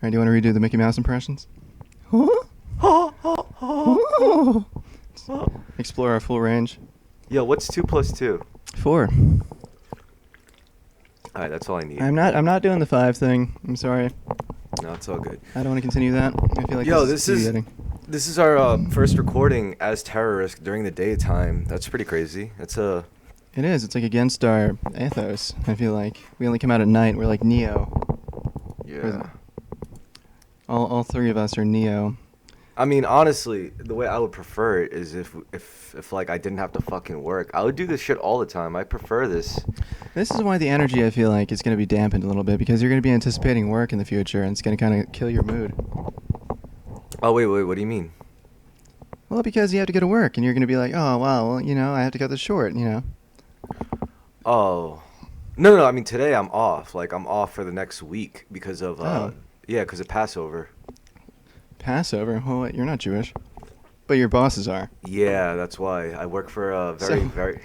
right, do you want to redo the Mickey Mouse impressions? Explore our full range. Yo, what's 2 plus 2? 4. All right, that's all I need. I'm not doing the 5 thing. I'm sorry. No, it's all good. I don't want to continue that. I feel like this is our first recording as Terrorisk during the daytime. That's pretty crazy. It is. It's like against our ethos. I feel like we only come out at night. We're like Neo. Yeah. All 3 of us are Neo. I mean, honestly, the way I would prefer it is if like I didn't have to fucking work. I would do this shit all the time. I prefer this. This is why the energy, I feel like, is going to be dampened a little bit, because you're going to be anticipating work in the future, and it's going to kind of kill your mood. Oh, wait, what do you mean? Well, because you have to go to work, and you're going to be like, oh, wow, well, I have to cut this short, Oh. No, I mean, today I'm off. Like, I'm off for the next week because of, because of Passover. Passover? Well, wait, you're not Jewish. But your bosses are. Yeah, that's why. I work for a very...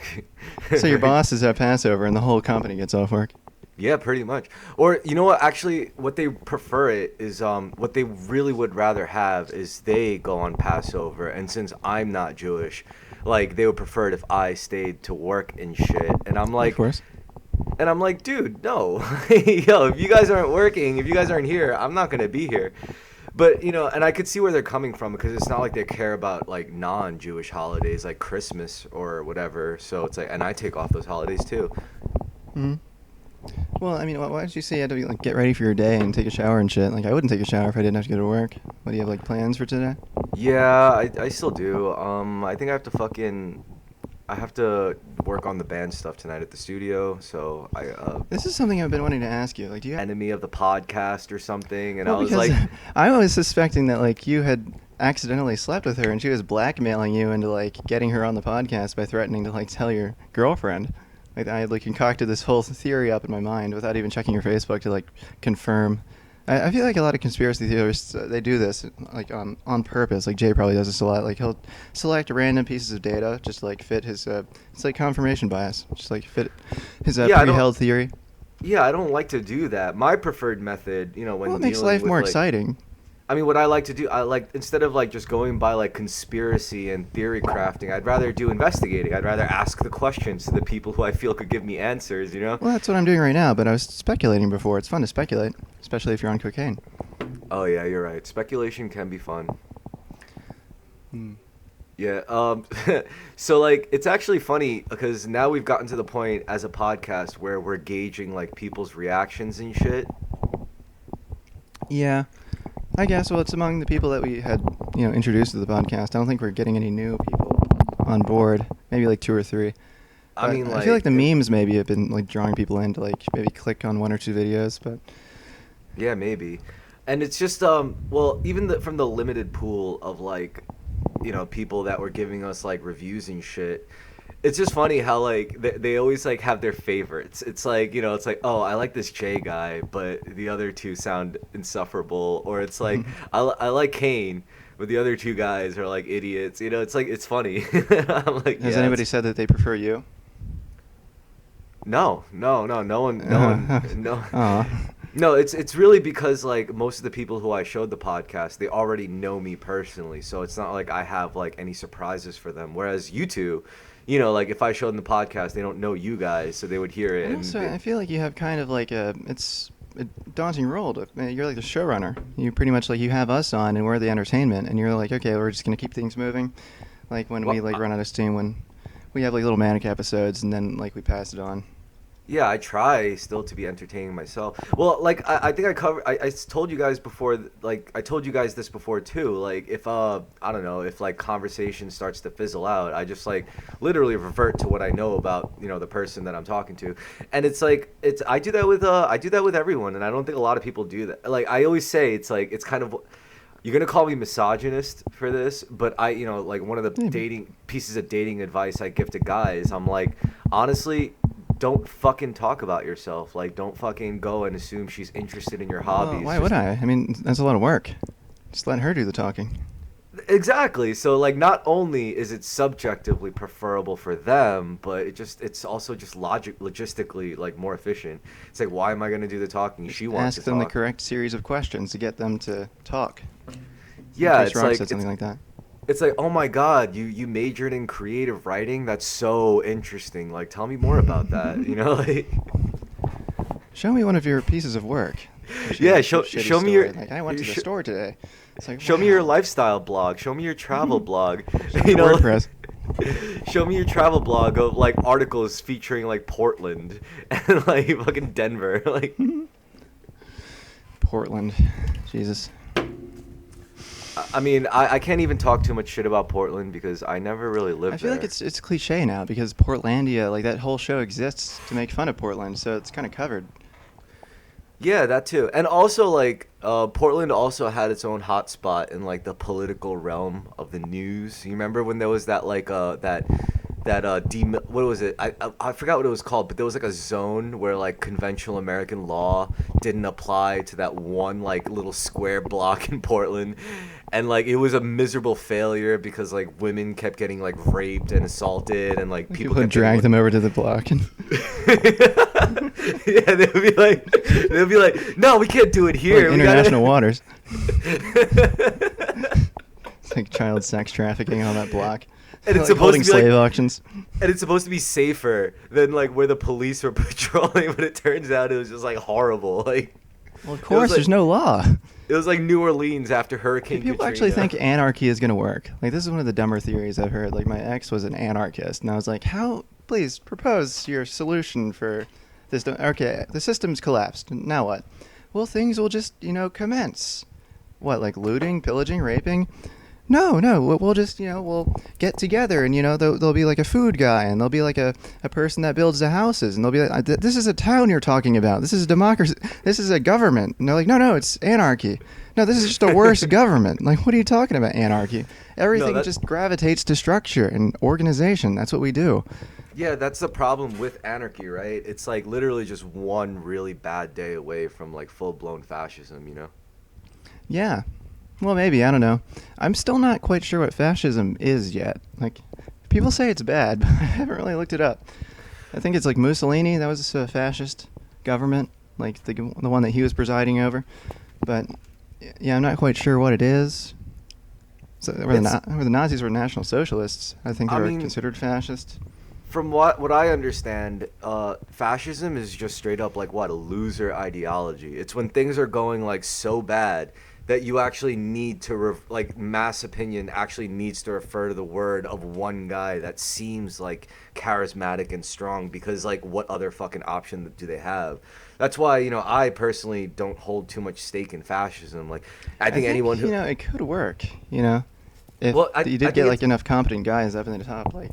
So your bosses have Passover and the whole company gets off work? Yeah, pretty much. Or, you know what, actually, what they prefer it is, what they really would rather have is they go on Passover. And since I'm not Jewish, like, they would prefer it if I stayed to work and shit. And I'm like... Of course. And I'm like, dude, no. Yo, if you guys aren't working, if you guys aren't here, I'm not going to be here. But, and I could see where they're coming from, because it's not like they care about, like, non-Jewish holidays, like Christmas or whatever. So it's like, and I take off those holidays, too. Mm-hmm. Well, I mean, why did you say you had to, like, get ready for your day and take a shower and shit? Like, I wouldn't take a shower if I didn't have to go to work. What, do you have, like, plans for today? Yeah, I still do. I think I have to work on the band stuff tonight at the studio, so This is something I've been wanting to ask you. Like, do you enemy of the podcast or something? And well, I was like, I was suspecting that, like, you had accidentally slept with her and she was blackmailing you into, like, getting her on the podcast by threatening to, like, tell your girlfriend. Like, I had, like, concocted this whole theory up in my mind without even checking your Facebook to, like, confirm. I feel like a lot of conspiracy theorists, they do this, like, on purpose. Like, Jay probably does this a lot. Like, he'll select random pieces of data just to, like, fit his, it's like confirmation bias. Just, like, fit his pre-held theory. Yeah, I don't like to do that. My preferred method, when well, it makes life more exciting. I mean, what I like to do, instead of, like, just going by, like, conspiracy and theory crafting, I'd rather do investigating. I'd rather ask the questions to the people who I feel could give me answers, Well, that's what I'm doing right now, but I was speculating before. It's fun to speculate, especially if you're on cocaine. Oh, yeah, you're right. Speculation can be fun. Yeah, so, like, it's actually funny, because now we've gotten to the point as a podcast where we're gauging, like, people's reactions and shit. Yeah. I guess, well, it's among the people that we had, introduced to the podcast. I don't think we're getting any new people on board. Maybe, like, 2 or 3. I mean, like... I feel like the memes maybe have been, like, drawing people in to, like, maybe click on 1 or 2 videos, but... Yeah, maybe. And it's just, well, even from the limited pool of, like, people that were giving us, like, reviews and shit... It's just funny how, like, they always, like, have their favorites. It's like, it's like, oh, I like this Jay guy, but the other 2 sound insufferable. Or it's like, I like Cain, but the other 2 guys are, like, idiots. It's like, it's funny. I'm like, has anybody said that they prefer you? No one. No, it's really because, like, most of the people who I showed the podcast, they already know me personally. So it's not like I have, like, any surprises for them. Whereas you two... like, if I showed them the podcast, they don't know you guys, so they would hear it. I feel like you have kind of, like, it's a daunting role. You're like the showrunner. You pretty much, like, you have us on, and we're the entertainment, and you're like, okay, we're just going to keep things moving. Like, when we, like, run out of steam, when we have, like, little manic episodes, and then, like, we pass it on. Yeah, I try still to be entertaining myself. Well, like, I think I told you guys before, like, I told you guys this before, too. Like, if, I don't know, if, like, conversation starts to fizzle out, I just, like, literally revert to what I know about, the person that I'm talking to. And it's, like, I do that with everyone, and I don't think a lot of people do that. Like, I always say, it's, like, it's kind of... You're going to call me misogynist for this, but like, one of the pieces of dating advice I give to guys, I'm like, honestly... Don't fucking talk about yourself. Like, don't fucking go and assume she's interested in your hobbies. Well, why would I? I mean, that's a lot of work. Just let her do the talking. Exactly. So like, not only is it subjectively preferable for them, but it's also just logistically like more efficient. It's like, why am I gonna do the talking? She wants to Ask them the talk. correct series of questions to get them to talk. Yeah, Chris Rock said something like that. it's like, oh my God, you majored in creative writing. That's so interesting. Like, tell me more about that. You know, like. Show me one of your pieces of work. Yeah, Shitty show me story. your. Like, I went to the store today. It's like, Show me your wow. lifestyle blog. Show me your travel blog. me WordPress. Show me your travel blog of like articles featuring like Portland and like fucking Denver. Like, Portland. Jesus. I mean, I can't even talk too much shit about Portland because I never really lived I feel there. like it's cliche now because Portlandia, like that whole show exists to make fun of Portland, so it's kind of covered. Yeah, that too. And also like Portland also had its own hotspot in like the political realm of the news. You remember when there was that like what was it? I forgot what it was called, but there was like a zone where like conventional American law didn't apply to that one like little square block in Portland. And like it was a miserable failure because like women kept getting like raped and assaulted and like people would kept drag them over to the block. And yeah, they'd be like, no, we can't do it here. like We international gotta... waters. It's like child sex trafficking on that block. And it's like supposed holding to be slave like, auctions. and it's supposed to be safer than like where the police were patrolling, but it turns out it was just like horrible. Like, Well, of course, like- there's no law. it was like New Orleans after Hurricane People Katrina. actually think anarchy is going to work. Like, this is one of the dumber theories I've heard. Like, my ex was an anarchist, and I was like, how? Please, propose your solution for this. Okay, the system's collapsed. Now what? Well, things will just, commence. What, like looting, pillaging, raping? No, we'll just, we'll get together and, there'll be like a food guy and there'll be like a person that builds the houses and they'll be like, this is a town you're talking about. This is a democracy. This is a government. And they're like, no, it's anarchy. No, this is just a worse government. Like, what are you talking about, anarchy? Everything just gravitates to structure and organization. That's what we do. Yeah, that's the problem with anarchy, right? It's like literally just one really bad day away from like full-blown fascism, you know? Yeah. Well, maybe. I don't know. I'm still not quite sure what fascism is yet. Like, people say it's bad, but I haven't really looked it up. I think it's like Mussolini. That was a fascist government, like the one that he was presiding over. But, yeah, I'm not quite sure what it is. So, where the Nazis were National Socialists, I think they were considered fascist. From what I understand, fascism is just straight up like a loser ideology. It's when things are going like so bad that you actually need to mass opinion actually needs to refer to the word of one guy that seems like charismatic and strong, because like what other fucking option do they have? That's why, I personally don't hold too much stake in fascism. Like I think anyone who it could work, if you did get like enough competent guys up in the top, like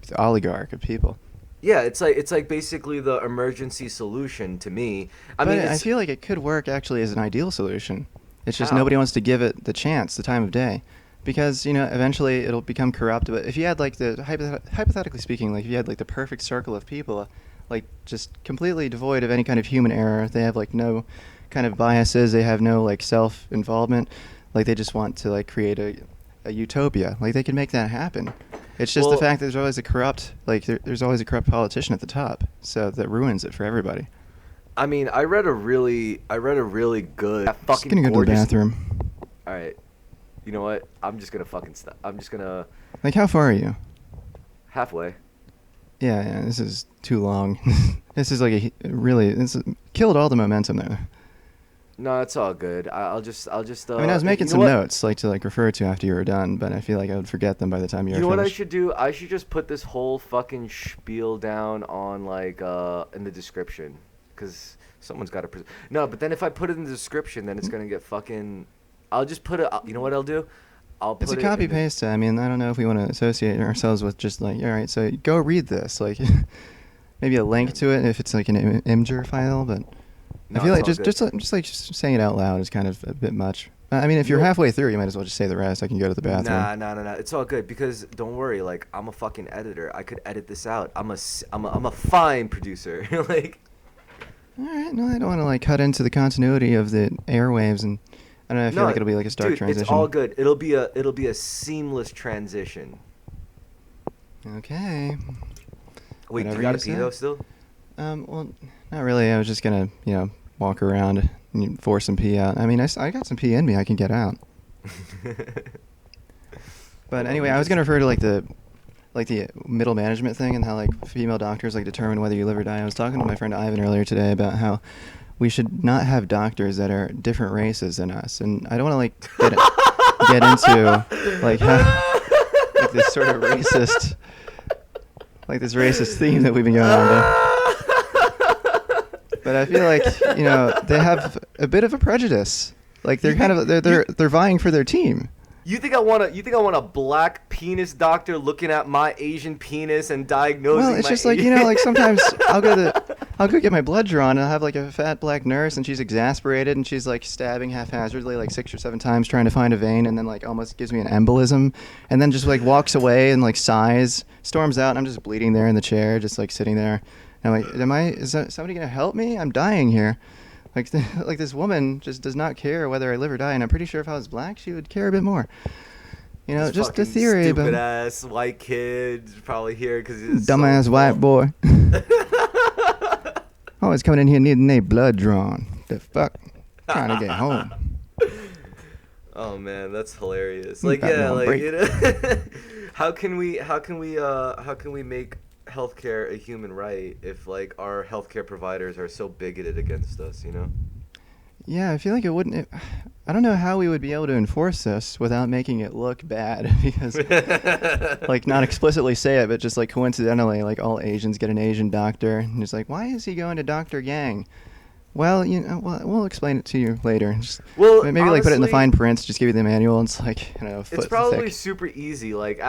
the oligarch of people. Yeah, it's like basically the emergency solution to me. I feel like it could work actually as an ideal solution. It's just How? nobody wants to give it the chance, the time of day, because eventually it'll become corrupt. But if you had like hypothetically speaking, like if you had like the perfect circle of people, like just completely devoid of any kind of human error, they have like no kind of biases, they have no like self-involvement, like they just want to like create a utopia, like they can make that happen. It's just the fact that there's always a corrupt there's always a corrupt politician at the top, so that ruins it for everybody. I mean, I read a really good Just gonna go to the bathroom. All right, you know what? I'm just gonna fucking stop. I'm just gonna. Like, how far are you? Halfway. Yeah, this is too long. This is like this killed all the momentum there. No, it's all good. I'll just. I mean, I was making some notes to refer to after you were done, but I feel like I would forget them by the time you were finished. You know what I finished. should do? I should just put this whole fucking spiel down on in the description, because someone's got to. No, but then if I put it in the description, then it's gonna get fucking. I'll just put it. You know what I'll do? It's a copy paste. I mean, I don't know if we want to associate ourselves with just all right, so go read this, maybe a link to it if it's like an Imgur file, but. No, I feel like just saying it out loud is kind of a bit much. I mean, if you're halfway through, you might as well just say the rest. I can go to the bathroom. Nah. It's all good, because don't worry. Like, I'm a fucking editor. I could edit this out. I'm a fine producer. Like. All right. No, I don't want to cut into the continuity of the airwaves and I don't know. I feel like it'll be like a stark transition. It's all good. It'll be a seamless transition. Okay. Wait, do Whatever you gotta you pee say. though still? Well, not really. I was just gonna, walk around and force some pee out. I mean, I got some pee in me. I can get out. But anyway, I was gonna refer to like the middle management thing and how like female doctors like determine whether you live or die. I was talking to my friend Ivan earlier today about how we should not have doctors that are different races than us, and I don't want to like get into like like this sort of racist theme that we've been going on. But I feel like they have a bit of a prejudice. Like they're kind of they're vying for their team. You think I want a black penis doctor looking at my Asian penis and diagnosing? Well, it's just like like sometimes I'll go get my blood drawn and I'll have like a fat black nurse and she's exasperated and she's like stabbing haphazardly like 6 or 7 times trying to find a vein and then like almost gives me an embolism and then just like walks away and like sighs, storms out, and I'm just bleeding there in the chair, just like sitting there. And I'm like, is somebody gonna help me? I'm dying here. Like this woman just does not care whether I live or die, and I'm pretty sure if I was black, she would care a bit more. This just a theory. Stupid ass white kid probably here because he's dumbass so white boy. Always coming in here needing their blood drawn. The fuck, trying to get home. Oh man, that's hilarious. Like how can we make healthcare a human right if like our healthcare providers are so bigoted against us, Yeah, I feel like it wouldn't. I don't know how we would be able to enforce this without making it look bad, because, like, not explicitly say it, but just like coincidentally, like all Asians get an Asian doctor, and it's like, why is he going to Dr. Gang? Well, we'll explain it to you later. Just, maybe honestly, like put it in the fine print, just give you the manual. And it's like, foot it's probably thick. super easy. Like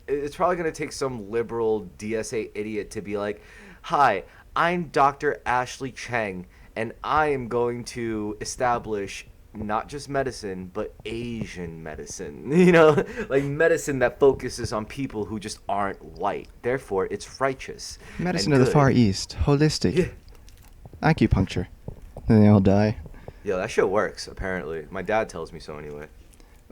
it's probably gonna take some liberal DSA idiot to be like, "Hi, I'm Dr. Ashley Cheng, and I am going to establish not just medicine, but Asian medicine. Like medicine that focuses on people who just aren't white. Therefore, it's righteous. Medicine of the Far East, holistic, yeah. Acupuncture." And they all die. Yeah, that shit works, apparently. My dad tells me so anyway.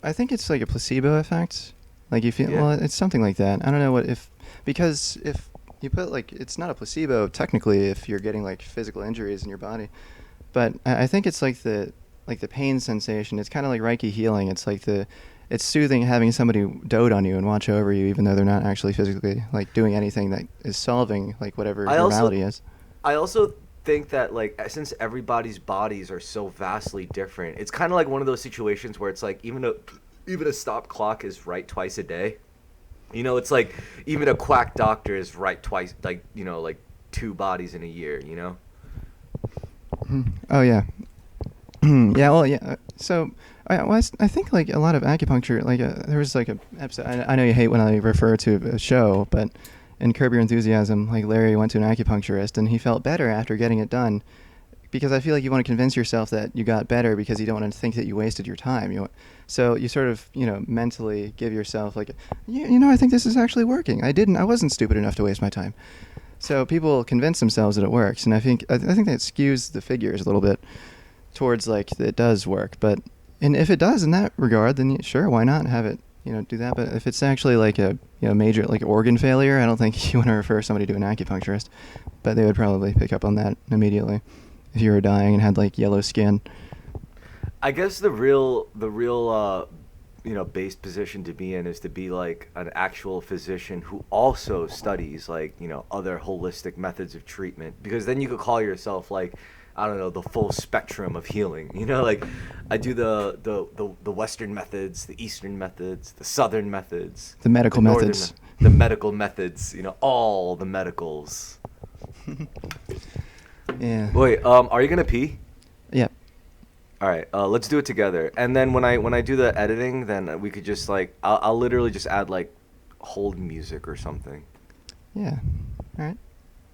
I think it's like a placebo effect. Like you feel, yeah. Well, it's something like that. I don't know because if you put like, it's not a placebo technically if you're getting like physical injuries in your body. But I think it's like the pain sensation. It's kind of like Reiki healing. It's like it's soothing having somebody dote on you and watch over you, even though they're not actually physically like doing anything that is solving like whatever your malady is. I also think that like since everybody's bodies are so vastly different, it's kind of like one of those situations where it's like even a stop clock is right twice a day. It's like even a quack doctor is right twice, like like 2 bodies in a year. Oh yeah. Yeah. Well, yeah. So I think like a lot of acupuncture, like there was like a episode. I know you hate when I refer to a show, but in Curb Your Enthusiasm, like Larry went to an acupuncturist and he felt better after getting it done, because I feel like you want to convince yourself that you got better because you don't want to think that you wasted your time. So you sort of mentally give yourself like, I think this is actually working. I wasn't stupid enough to waste my time. So people convince themselves that it works, and I think that skews the figures a little bit towards like it does work. And if it does in that regard, then sure, why not have it do that? But if it's actually like a major like organ failure, I don't think you want to refer somebody to an acupuncturist. But they would probably pick up on that immediately if you were dying and had like yellow skin. I guess the real base position to be in is to be like an actual physician who also studies like other holistic methods of treatment, because then you could call yourself like, I don't know, the full spectrum of healing. Like I do the Western methods, the Eastern methods, the Southern methods, the medical methods, the medical methods. All the medicals. Yeah. Wait, are you gonna pee? Yep. All right, let's do it together. And then when I do the editing, then we could just like I'll literally just add like hold music or something. Yeah. All right.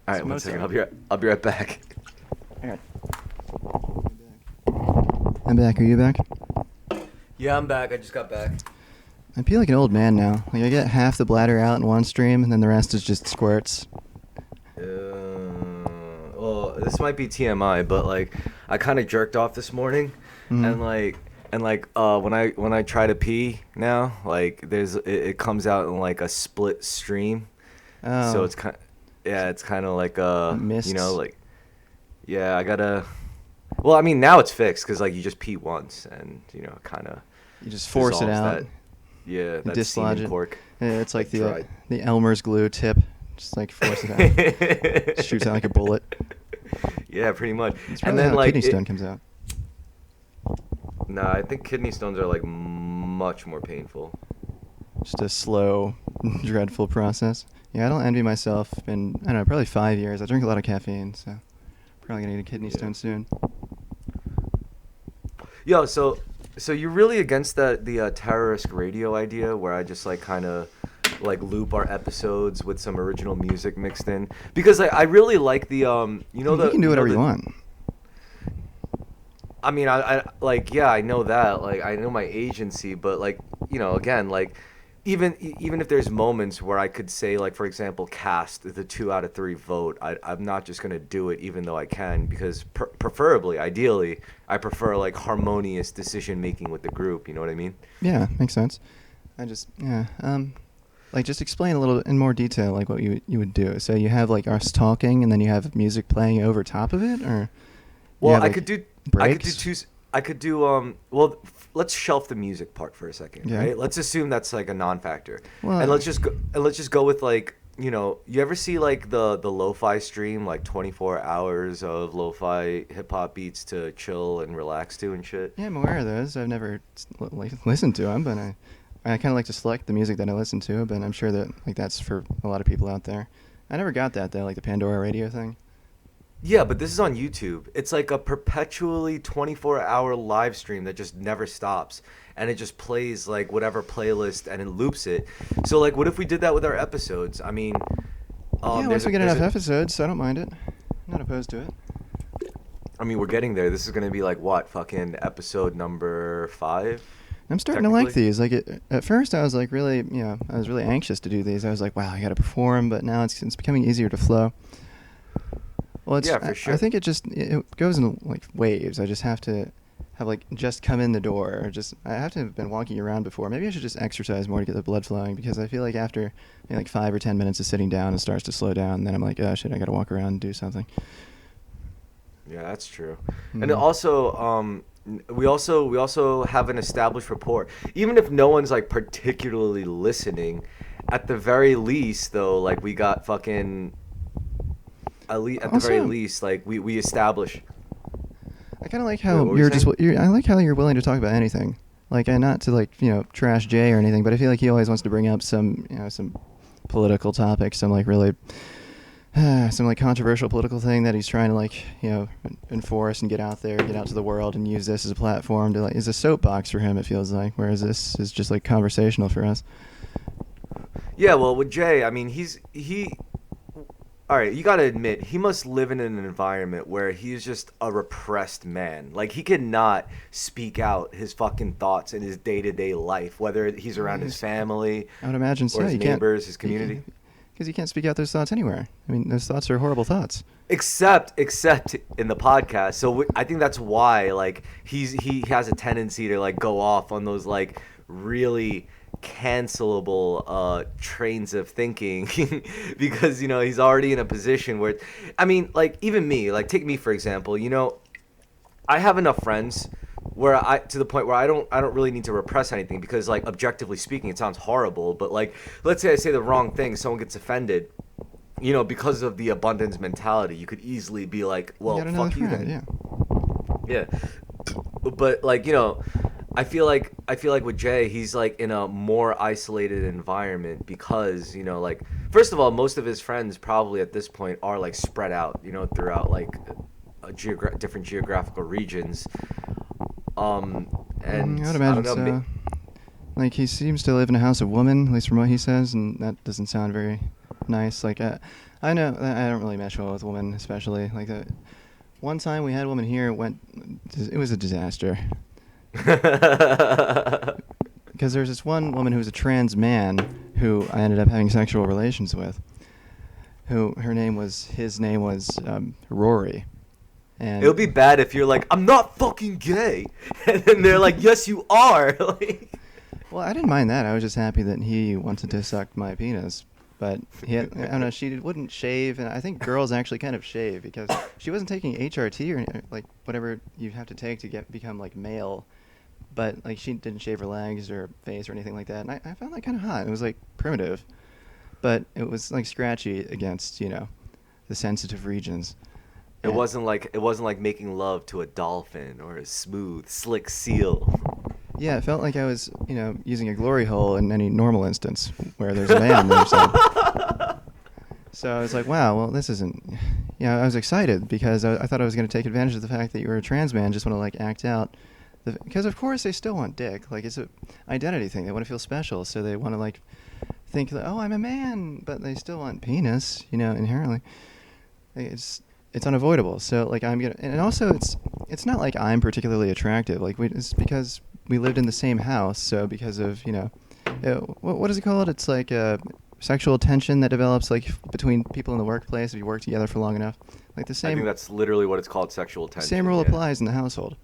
All right, 1 second. I'll be right back. All right. I'm back. Are you back? Yeah, I'm back. I just got back. I feel like an old man now. Like I get half the bladder out in one stream, and then the rest is just squirts. Well, this might be TMI, but like I kind of jerked off this morning, and like And like when I try to pee now, like it comes out in like a split stream. So Oh, it's kind yeah, it's kind of like mists. like yeah, I gotta. Well, I mean now it's fixed because like you just pee once and it kind of You just force it dissolves out. that yeah You that dislodge semen it. cork. Yeah, it's like Like dried. the Elmer's glue tip. Just like force it out. Shoots out like a bullet. Yeah, pretty much. It's And probably then how a like kidney stone comes out. nah, I think kidney stones are like much more painful. Just a slow, dreadful process. Yeah, I don't envy myself. In, I don't know, probably 5 years. I drink a lot of caffeine, so probably gonna need a kidney Yeah. stone soon. Yo, so you're really against the Terrorisk radio idea where I just like kind of like loop our episodes with some original music mixed in because I really like the You can do whatever you want. I mean I like yeah I know that like I know my agency but like again like even if there's moments where I could say like for example cast the 2 out of 3 vote I'm not just gonna do it even though I can because preferably ideally I prefer like harmonious decision making with the group, you know what I mean? Yeah, makes sense. Yeah. Like just explain a little in more detail, like what you would do. So you have like us talking, and then you have music playing over top of it, or you Well, have, I like, could do breaks? two. I could do well. Let's shelf the music part for a second, Yeah. right? Let's assume that's like a non-factor, Well, and let's just go with like you ever see like the lo-fi stream like 24 hours of lo-fi hip hop beats to chill and relax to and shit. Yeah, I'm aware of those. I've never listened to them, but I kind of like to select the music that I listen to. But I'm sure that like that's for a lot of people out there. I never got that though, like the Pandora radio thing. Yeah, but this is on YouTube. It's like a perpetually 24-hour live stream that just never stops. And it just plays like whatever playlist and it loops it. So like what if we did that with our episodes? I mean, Yeah, once we get enough episodes, so I don't mind it. I'm not opposed to it. I mean, we're getting there. This is going to be like what? Fucking episode number 5? I'm starting to like Technically? these. Like at first, I was like really, I was really anxious to do these. I was like, wow, I got to perform. But now it's becoming easier to flow. Well, Yeah, for sure. I think it goes in like waves. I just have to have like just come in the door. Or just I have to have been walking around before. Maybe I should just exercise more to get the blood flowing because I feel like after like 5 or 10 minutes of sitting down, it starts to slow down. And then I'm like, oh shit, I got to walk around and do something. Yeah, that's true. Mhm. And also, we also have an established rapport. Even if no one's like particularly listening, at the very least, though, like we got fucking. At the very Also- least, like we establish. I kind of like Wait, how what were you you're just. saying? I like how you're willing to talk about anything. Like, not to like trash Jay or anything, but I feel like he always wants to bring up some some political topic, some like really some like controversial political thing that he's trying to like enforce and get out there, get out to the world, and use this as a platform to like is a soapbox for him. It feels like, whereas this is just like conversational for us. Yeah, well, with Jay, I mean, he. All right, you gotta admit, he must live in an environment where he's just a repressed man. Like, he cannot speak out his fucking thoughts in his day-to-day life, whether he's around his family I would imagine so. or his You can't- neighbors, his community. Because you can't speak out those thoughts anywhere. I mean, those thoughts are horrible thoughts. Except in the podcast. So I think that's why, like, he has a tendency to, like, go off on those, like, really cancelable trains of thinking because he's already in a position where I mean like even me, like take me for example, I have enough friends where I to the point where I don't really need to repress anything because like objectively speaking it sounds horrible, but like let's say I say the wrong thing, someone gets offended, because of the abundance mentality you could easily be like, well, You got another fuck you friend, then. Yeah, but like I feel like with Jay, he's like in a more isolated environment because like first of all, most of his friends probably at this point are like spread out, throughout like different geographical regions. And I would I imagine don't know, so. Like he seems to live in a house of women, at least from what he says, and that doesn't sound very nice. Like I know I don't really mesh well with women, especially like that. One time we had a woman here, it was a disaster. Because there's this one woman who was a trans man who I ended up having sexual relations with. His name was Rory, And It would be bad if you're like, I'm not fucking gay, and then they're like, yes, you are. Like, well, I didn't mind that. I was just happy that he wanted to suck my penis. But I don't know, she wouldn't shave, and I think girls actually kind of shave because she wasn't taking HRT or like whatever you have to take to become like male. But like she didn't shave her legs or face or anything like that, and I found that kind of hot. It was like primitive, but it was like scratchy against the sensitive regions. it wasn't like making love to a dolphin or a smooth, slick seal. Yeah, it felt like I was, using a glory hole in any normal instance where there's a man there. So I was like, wow, well, this isn't... I was excited because I thought I was going to take advantage of the fact that you were a trans man, just want to, like, act out. Because, of course, they still want dick. Like, it's an identity thing. They want to feel special, so they want to, like, think, that, oh, I'm a man, but they still want penis, inherently. It's unavoidable. So, like, I'm going to... And also, it's not like I'm particularly attractive. Like, it's because... we lived in the same house, so because of, what is it called? It's like sexual tension that develops like between people in the workplace if you work together for long enough. Like the same. I think that's literally what it's called, sexual tension. Same rule applies in the household.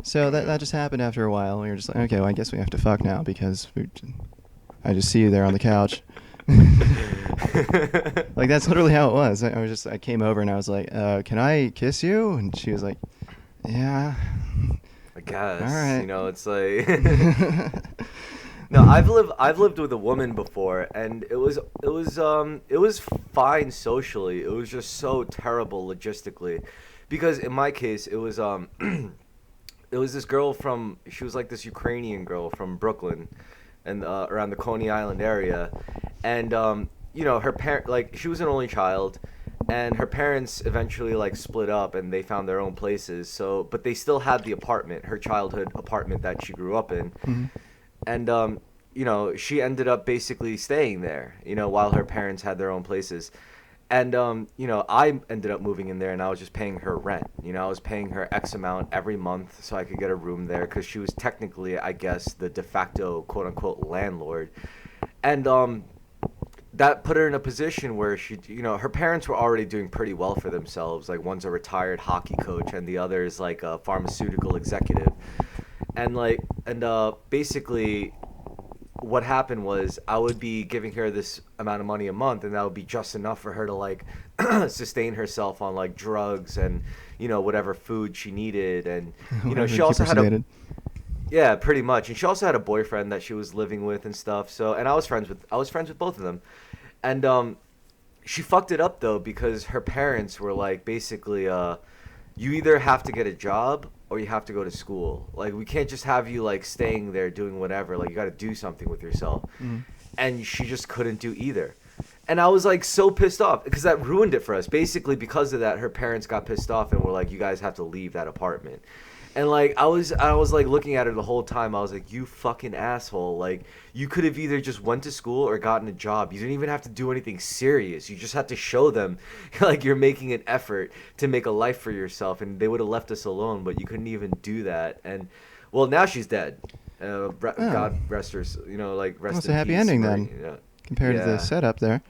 So that just happened after a while. We were just like, okay, well, I guess we have to fuck now because I just see you there on the couch. Like that's literally how it was. I came over and I was like, can I kiss you? And she was like, yeah. I guess. All right. It's like no, I've lived with a woman before, and it was fine socially. It was just so terrible logistically, because in my case it was it was this girl she was like this Ukrainian girl from Brooklyn, and around the Coney Island area, and her parent, like, she was an only child. And her parents eventually like split up and they found their own places. So, but they still had the apartment, her childhood apartment that she grew up in. Mm-hmm. And, she ended up basically staying there, while her parents had their own places. And, I ended up moving in there and I was just paying her rent. I was paying her X amount every month so I could get a room there because she was technically, I guess, the de facto quote unquote landlord. And, that put her in a position where she, her parents were already doing pretty well for themselves. Like, one's a retired hockey coach and the other is like a pharmaceutical executive. And basically what happened was I would be giving her this amount of money a month, and that would be just enough for her to like sustain herself on like drugs and, whatever food she needed. And, she also had yeah, pretty much. And she also had a boyfriend that she was living with and stuff. So, and I was friends with both of them. And she fucked it up though, because her parents were like, basically, you either have to get a job or you have to go to school. Like, we can't just have you like staying there doing whatever. Like, you got to do something with yourself. Mm. And she just couldn't do either. And I was like so pissed off because that ruined it for us. Basically, because of that, her parents got pissed off and were like, you guys have to leave that apartment. And like I was like looking at her the whole time. I was like, you fucking asshole. Like, you could have either just went to school or gotten a job. You didn't even have to do anything serious. You just had to show them like you're making an effort to make a life for yourself, and they would have left us alone, but you couldn't even do that. And well, now she's dead. God rest her, rest in peace. It's a happy ending then, compared to the setup there.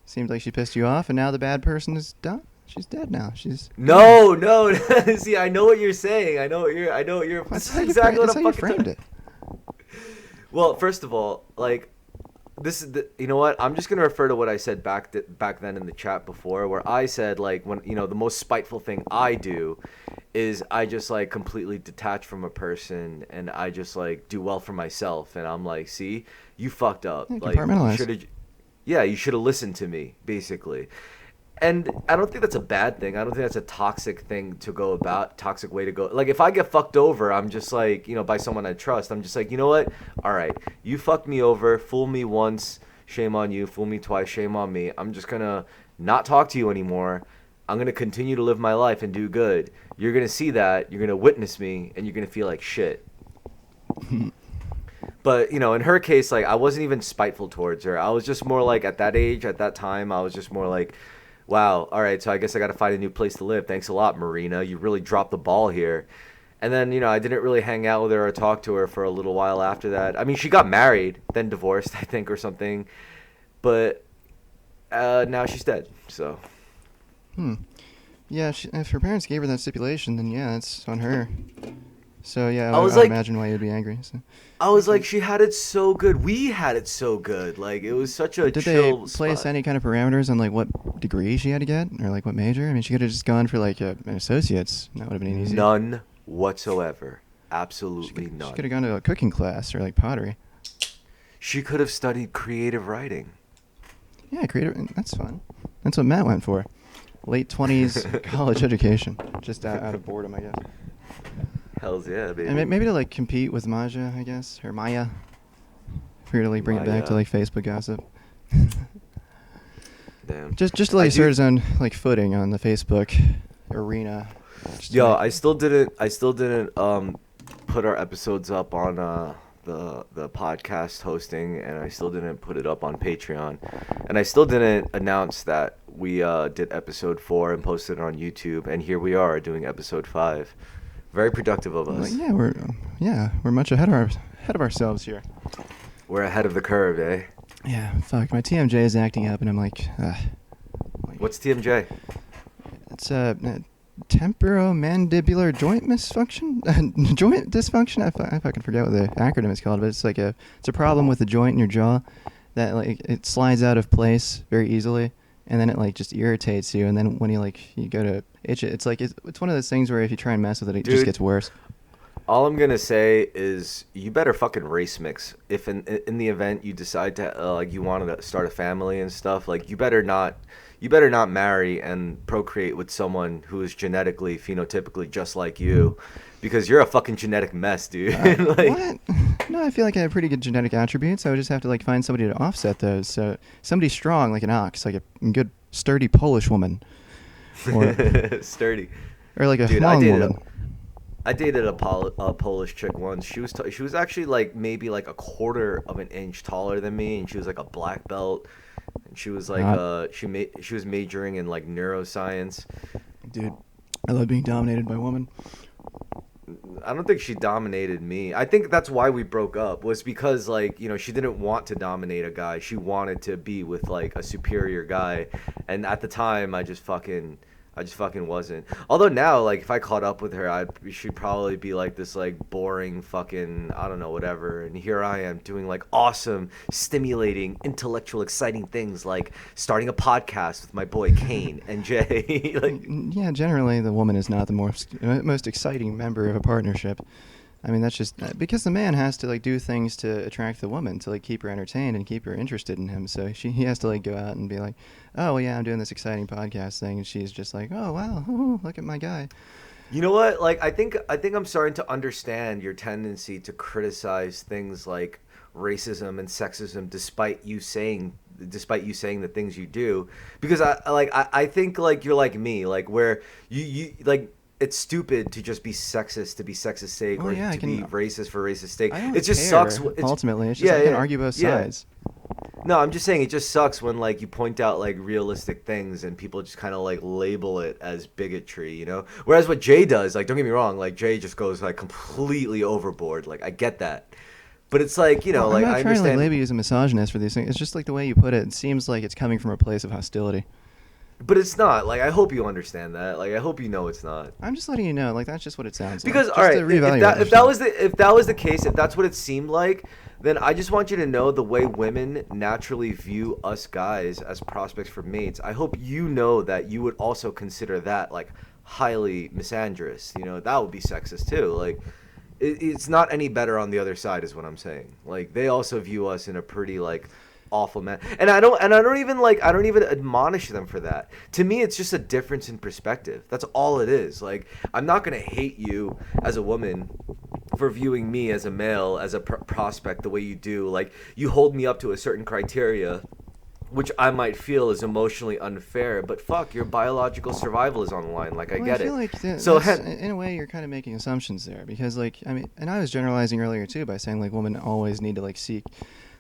Seemed like she pissed you off, and now the bad person is done. She's dead now. No. See, I know what you're saying. I know what you're. That's exactly what I'm fucking framed it. Well, first of all, like, this is you know what? I'm just gonna refer to what I said back then in the chat before, where I said like when the most spiteful thing I do is I just like completely detach from a person and I just like do well for myself, and I'm like, see, you fucked up. Like, you should have listened to me, basically. And I don't think that's a bad thing. I don't think that's a toxic thing to go about, toxic way to go. Like, if I get fucked over, I'm just like, by someone I trust, I'm just like, you know what? All right, you fucked me over, fool me once, shame on you, fool me twice, shame on me. I'm just going to not talk to you anymore. I'm going to continue to live my life and do good. You're going to see that, you're going to witness me, and you're going to feel like shit. But, in her case, like, I wasn't even spiteful towards her. I was just more like, at that age, at that time, I was just more like, wow, all right, so I guess I got to find a new place to live. Thanks a lot, Marina. You really dropped the ball here. And then, I didn't really hang out with her or talk to her for a little while after that. I mean, she got married, then divorced, I think, or something. But now she's dead, so. Yeah, if her parents gave her that stipulation, then yeah, it's on her. So yeah, I was I would like, imagine why you'd be angry. So. I was like, she had it so good. We had it so good. Like, it was such a Did they chill place spot. any kind of parameters on like what degree she had to get, or like what major? I mean, she could have just gone for like an associate's. That would have been easy. None whatsoever. She Absolutely could none. have gone to a cooking class or like pottery. She could have studied creative writing. Yeah, creative. That's fun. That's what Matt went for. Late 20s college education, just out of boredom, I guess. Hells yeah, baby. And maybe to like compete with Maja, I guess, or Maya. If we were to like bring it back to Maya. like Facebook gossip. Damn. Just to like assert his own like footing on the Facebook arena. Yo, I still didn't put our episodes up on the podcast hosting, and I still didn't put it up on Patreon, and I still didn't announce that we did episode 4 and posted it on YouTube, and here we are doing episode 5. Very productive of us. Like, we're much ahead of ourselves here. We're ahead of the curve, eh? Yeah, fuck. My TMJ is acting up, and I'm like, What's TMJ? it's temporomandibular joint misfunction, joint dysfunction. I fucking forget what the acronym is called, but it's like it's a problem with the joint in your jaw that like it slides out of place very easily, and then it like just irritates you, and then when you go to itch it, it's like it's one of those things where if you try and mess with it, it just gets worse. All I'm gonna say is you better fucking race mix. If in the event you decide to like you wanted to start a family and stuff, like you better not marry and procreate with someone who is genetically phenotypically just like you, because you're a fucking genetic mess, dude. Like, What? No, I feel like I have pretty good genetic attributes. I would just have to like find somebody to offset those. So somebody strong like an ox, like a good sturdy Polish woman, or sturdy. or like a Dude, Hmong woman. I dated a Polish chick once. She was actually like maybe like a quarter of an inch taller than me, and she was like a black belt. And she was like she was majoring in like neuroscience. Dude, I love being dominated by women. I don't think she dominated me. I think that's why we broke up, was because like, you know, she didn't want to dominate a guy. She wanted to be with like a superior guy. And at the time I just fucking wasn't. Although now, like, if I caught up with her, she'd probably be like this, like, boring fucking, I don't know, whatever. And here I am doing, like, awesome, stimulating, intellectual, exciting things, like starting a podcast with my boy Cain and Jay. Like, Yeah, generally the woman is not the most exciting member of a partnership. I mean, that's just because the man has to like do things to attract the woman to like keep her entertained and keep her interested in him. So he has to like go out and be like, oh well, yeah, I'm doing this exciting podcast thing, and she's just like, oh wow, oh, look at my guy. you know what? Like, I think I'm starting to understand your tendency to criticize things like racism and sexism, despite you saying the things you do, because I think like you're like me, like where you like. It's stupid to just be sexist to be sexist sake, or to be racist for racist sake. I don't It just care, sucks. Ultimately, it's just I can argue both sides. No, I'm just saying it just sucks when like you point out like realistic things and people just kind of like label it as bigotry, you know? Whereas what Jay does, like, don't get me wrong, like Jay just goes like completely overboard. Like, I get that. But it's like, you know, Well, like I'm not I trying understand. to label you as a misogynist for these things. It's just like the way you put it. It seems like it's coming from a place of hostility. But it's not. Like, I hope you understand that. Like, I hope you know it's not. I'm just letting you know, like that's just what it sounds Because like. all right, Just to reevaluate if that was the case, if that's what it seemed like, then I just want you to know the way women naturally view us guys as prospects for mates. I hope you know that you would also consider that like highly misandrous. You know, that would be sexist too. Like, it's not any better on the other side, is what I'm saying. Like, they also view us in a pretty like awful man, and I don't even admonish them for that. To me, it's just a difference in perspective. That's all it is. Like, I'm not gonna hate you as a woman for viewing me as a male, as a prospect the way you do. Like, you hold me up to a certain criteria, which I might feel is emotionally unfair, but fuck, your biological survival is on the line. Like, I get I feel it. like So in a way, you're kind of making assumptions there, because like I mean, and I was generalizing earlier too by saying like women always need to like seek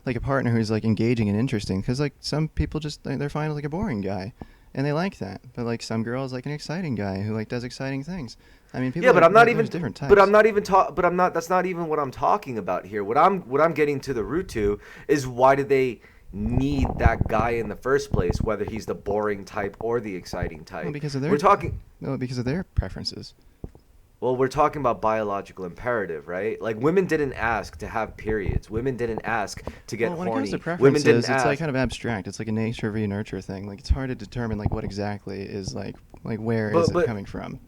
like a partner who's like engaging and interesting, because like some people just they're fine with like a boring guy, and they like that. But like some girls like an exciting guy who like does exciting things. I mean, people. Yeah, but I'm not there's even. different types. But I'm not even But I'm not. That's not even what I'm talking about here. What I'm getting to the root to is why do they need that guy in the first place, whether he's the boring type or the exciting type. Well, because of their We're talking. no, because of their preferences. Well, we're talking about biological imperative, right? Like, women didn't ask to have periods. Women didn't ask to get Well, when horny. it comes to Women preferences, didn't it's ask. like kind of abstract. It's like a nature v nurture thing. Like it's hard to determine like what exactly is like where is it coming from.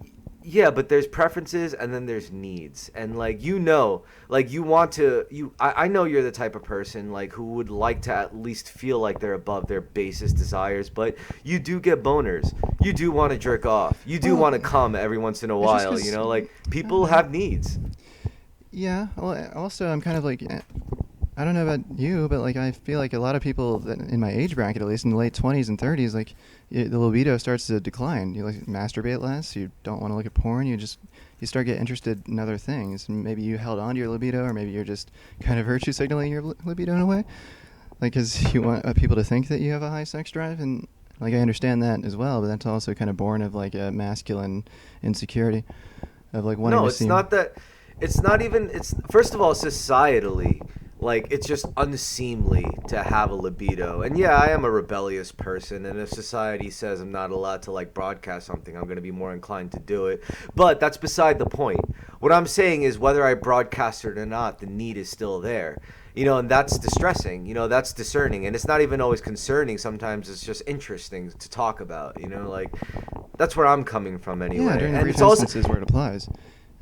Yeah, but there's preferences and then there's needs. And like like I know you're the type of person like who would like to at least feel like they're above their basest desires, but you do get boners. You do want to jerk off. You do Well, want to come every once in a it's just while, 'cause- you know, like people have needs. Yeah. Well, also I'm kind of like I don't know about you, but like I feel like a lot of people that in my age bracket, at least in the late 20s and 30s, like the libido starts to decline. You like masturbate less. You don't want to look at porn. You start getting interested in other things. And maybe you held on to your libido, or maybe you're just kind of virtue signaling your libido in a way, like because you want people to think that you have a high sex drive. And like I understand that as well, but that's also kind of born of like a masculine insecurity of like wanting No, to it's seem. not that. It's not even. It's first of all, societally, like it's just unseemly to have a libido. And yeah, I am a rebellious person, and if society says I'm not allowed to like broadcast something, I'm going to be more inclined to do it. But that's beside the point. What I'm saying is whether I broadcast it or not, the need is still there. You know, and that's distressing. You know, that's discerning, and it's not even always concerning. Sometimes it's just interesting to talk about. You know, like that's where I'm coming from anyway. Yeah, during the And brief it's also instances where it applies.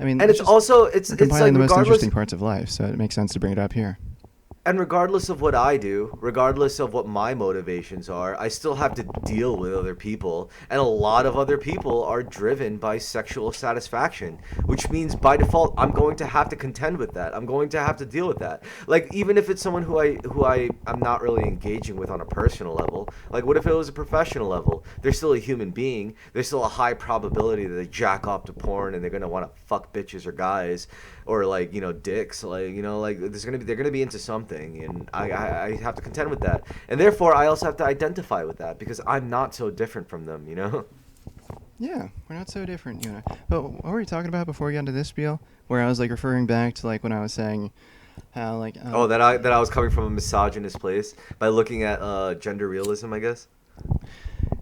I mean, and it's just- also we're it's compiling like the most regardless interesting parts of life, so it makes sense to bring it up here. and regardless of what I do, regardless of what my motivations are, I still have to deal with other people, and a lot of other people are driven by sexual satisfaction, which means by default I'm going to have to contend with that. I'm going to have to deal with that. Like even if it's someone who I'm not really engaging with on a personal level, like what if it was a professional level? They're still a human being. There's still a high probability that they jack off to porn and they're going to want to fuck bitches or guys or like, you know, dicks, like, you know, like they're going to be into something, and I have to contend with that. And therefore I also have to identify with that because I'm not so different from them, you know? Yeah, we're not so different, you know. But what were we talking about before we got into this spiel? Where I was like referring back to like when I was saying how like That I was coming from a misogynist place by looking at gender realism, I guess.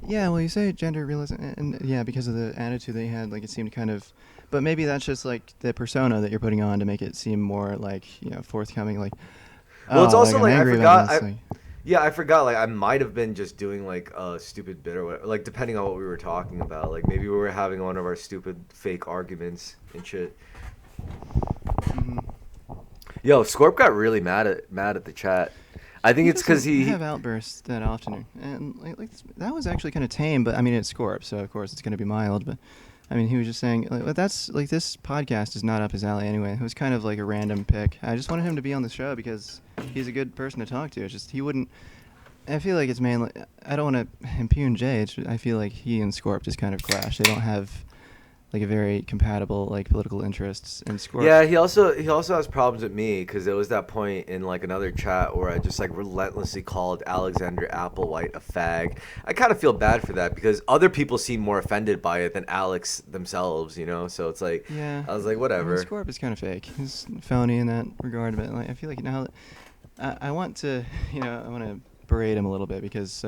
Yeah, well, you say gender realism, and yeah, because of the attitude they had, like it seemed kind of, but maybe that's just like the persona that you're putting on to make it seem more like, you know, forthcoming. Like, Well, it's also I'm like I angry about forgot. this, like- Yeah, I forgot. Like, I might have been just doing like a stupid bit or whatever. Like, depending on what we were talking about. Like, maybe we were having one of our stupid fake arguments and shit. Mhm. Yo, Scorp got really mad at the chat. I think it's because doesn't he. have outbursts that often, and like that was actually kind of tame. But I mean, it's Scorp, so of course it's going to be mild. But I mean, he was just saying like, that's like this podcast is not up his alley anyway. It was kind of like a random pick. I just wanted him to be on the show because he's a good person to talk to. It's just he wouldn't. I feel like it's mainly. I don't want to impugn Jay. I feel like he and Scorp just kind of clash. They don't have like a very compatible like political interests. And Scorp. Yeah, he also has problems with me because there was that point in like another chat where I just like relentlessly called Alexander Applewhite a fag. I kind of feel bad for that because other people seem more offended by it than Alex themselves, you know. So it's like, Yeah. I was like, whatever. I mean, Scorp is kind of fake. He's phony in that regard, but like, I feel like now I want to, you know, I want to berate him a little bit because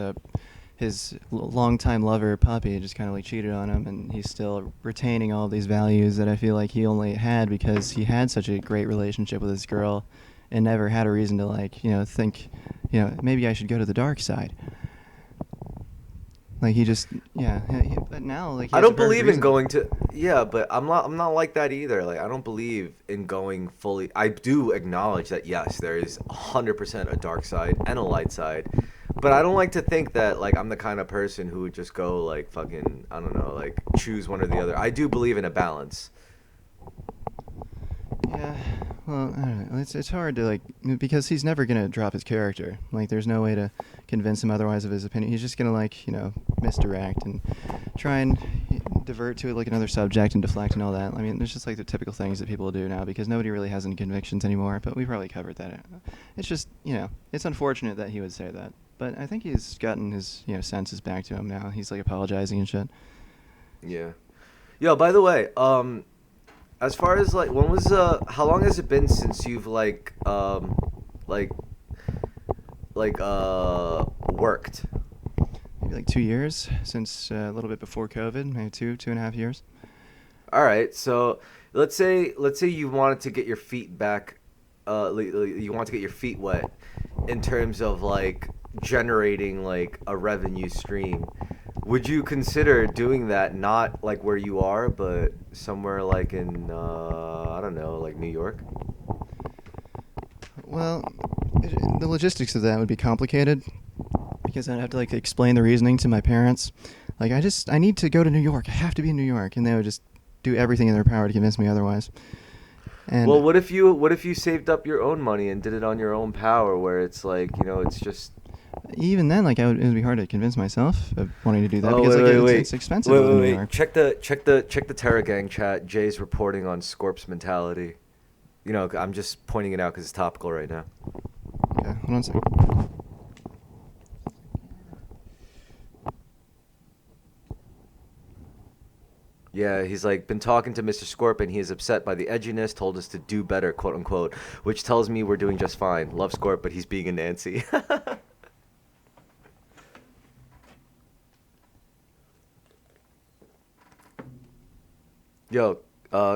his longtime lover, Puppy, just kind of like cheated on him, and he's still retaining all these values that I feel like he only had because he had such a great relationship with this girl and never had a reason to like, you know, think, you know, maybe I should go to the dark side. Like he just, yeah. But now, like he I has a don't very believe in reason- going to. Yeah, but I'm not like that either. Like I don't believe in going fully. I do acknowledge that yes, there is 100% a dark side and a light side, but I don't like to think that like I'm the kind of person who would just go like fucking I don't know like choose one or the other. I do believe in a balance. Yeah, well, I don't know. It's hard to like because he's never gonna drop his character. Like, there's no way to convince him otherwise of his opinion. He's just gonna like, you know, misdirect and try and divert to like another subject and deflect and all that. I mean, there's just like the typical things that people do now because nobody really has any convictions anymore. But we probably covered that. It's just, you know, it's unfortunate that he would say that. But I think he's gotten his, you know, senses back to him now. He's like apologizing and shit. Yeah. Yo, by the way, as far as like how long has it been since you've like worked? Maybe like 2 years since a little bit before COVID, maybe 2.5 years. All right, so let's say you wanted to get your feet back, you want to get your feet wet in terms of like generating like a revenue stream. Would you consider doing that not like where you are, but somewhere like in I don't know, like New York? Well, the logistics of that would be complicated because I'd have to like explain the reasoning to my parents. Like I need to go to New York. I have to be in New York, and they would just do everything in their power to convince me otherwise. And Well, what if you saved up your own money and did it on your own power, where it's like, it's just. even then, like it would be hard to convince myself of wanting to do that Oh, because wait, like wait, wait. it's expensive Wait, to live in wait, New wait. York. Check the Terra Gang chat. Jay's reporting on Scorp's mentality. I'm just pointing it out because it's topical right now. Okay, hold on a second. Yeah, he's like been talking to Mr. Scorp and he is upset by the edginess, told us to do better, quote unquote, which tells me we're doing just fine. Love Scorp, but he's being a Nancy. Yo,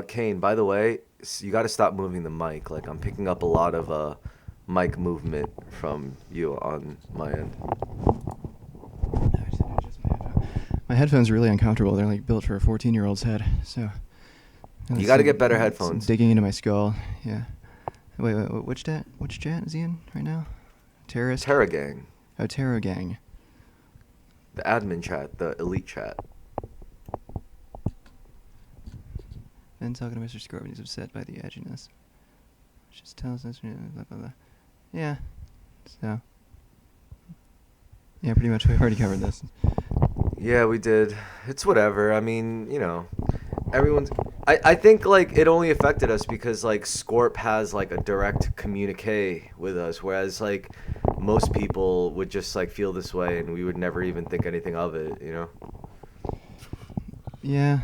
Cain, by the way, you got to stop moving the mic. Like, I'm picking up a lot of mic movement from you on my end. I just had to adjust my headphones. My headphones are really uncomfortable. They're like built for a 14-year-old's head. So You got to get better it's headphones. digging into my skull. Yeah. Wait, which chat is he in right now? Terrorist? Terra Gang, Oh, Terror Gang. the admin chat, the elite chat. Then talking to Mr. Scorpion, he's upset by the edginess. Just tells us, blah, blah, blah. Yeah. So. Yeah, pretty much. We've already covered this. Yeah, we did. It's whatever. I mean, everyone's. I think like it only affected us because like Scorp has like a direct communique with us, whereas like most people would just like feel this way and we would never even think anything of it. Yeah.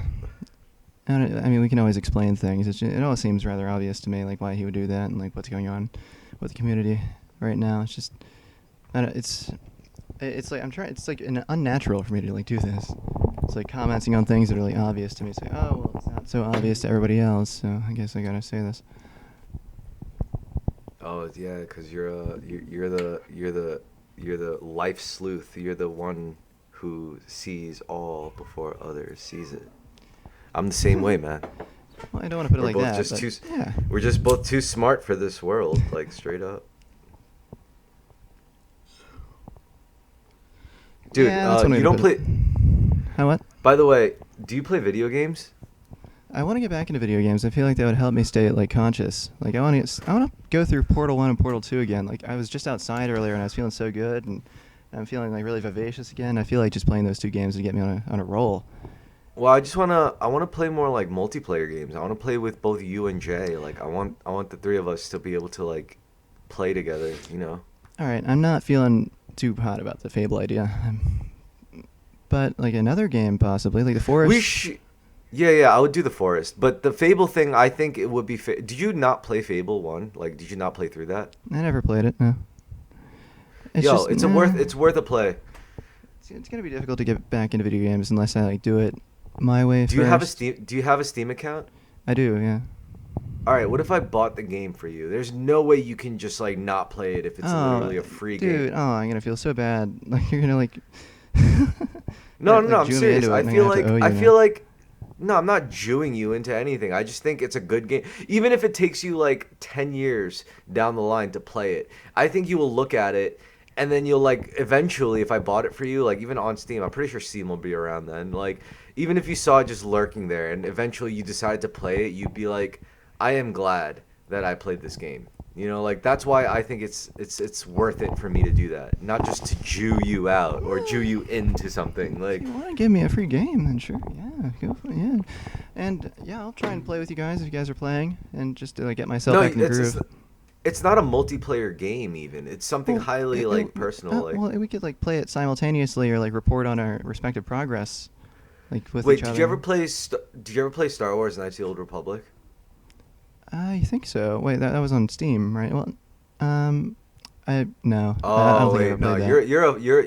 I mean, we can always explain things. It all seems rather obvious to me, like why he would do that and like what's going on with the community right now. It's just, it's like it's like unnatural for me to like do this. It's like commenting on things that are really obvious to me. It's like, oh well, it's not so obvious to everybody else, so I guess I gotta say this. Oh yeah, because you're the life sleuth. You're the one who sees all before others sees it. I'm the same way, man. Well, I don't want to put We're it both like that. just But yeah. We're just both too smart for this world, like straight up. Dude, Yeah, that's one way you to don't put play. it. How what? By the way, do you play video games? I want to get back into video games. I feel like that would help me stay like conscious. Like I want to go through Portal 1 and Portal 2 again. Like I was just outside earlier and I was feeling so good and I'm feeling like really vivacious again. I feel like just playing those two games would get me on a roll. Well, I wanna play more like multiplayer games. I wanna play with both you and Jay. Like I want the three of us to be able to like play together. All right, I'm not feeling too hot about the Fable idea. But like another game possibly, like the Forest. Yeah, I would do the Forest. But the Fable thing, I think it would be. Did you not play Fable 1? Like, did you not play through that? I never played it. No. It's worth a play. It's gonna be difficult to get back into video games unless I like do it my way Do first. you have a Steam account? I do, yeah. All right, what if I bought the game for you? There's no way you can just like not play it if it's literally a free dude, game. oh, I'm gonna feel so bad. Like you're gonna like. No, like, I'm Jew me serious. into it, I and I'm feel gonna have like to owe I you feel now. like no, I'm not Jewing you into anything. I just think it's a good game. Even if it takes you like 10 years down the line to play it, I think you will look at it and then you'll like eventually, if I bought it for you, like even on Steam, I'm pretty sure Steam will be around then. Like even if you saw it just lurking there and eventually you decided to play it, you'd be like, I am glad that I played this game. Like that's why I think it's worth it for me to do that, not just to Jew you out or Jew you into something. Like If you want to give me a free game, then sure, yeah, go for it, yeah. And yeah, I'll try and play with you guys if you guys are playing, and just to like get myself no, back in the groove. it's not a multiplayer game even. It's something Well, highly like personal. Like well, we could like play it simultaneously or like report on our respective progress, like with wait, each other. did you ever play Star Wars: Knights of the Old I I think so. Wait, that was on Steam, right? Well, No. I don't Oh think I wait, ever no, played that.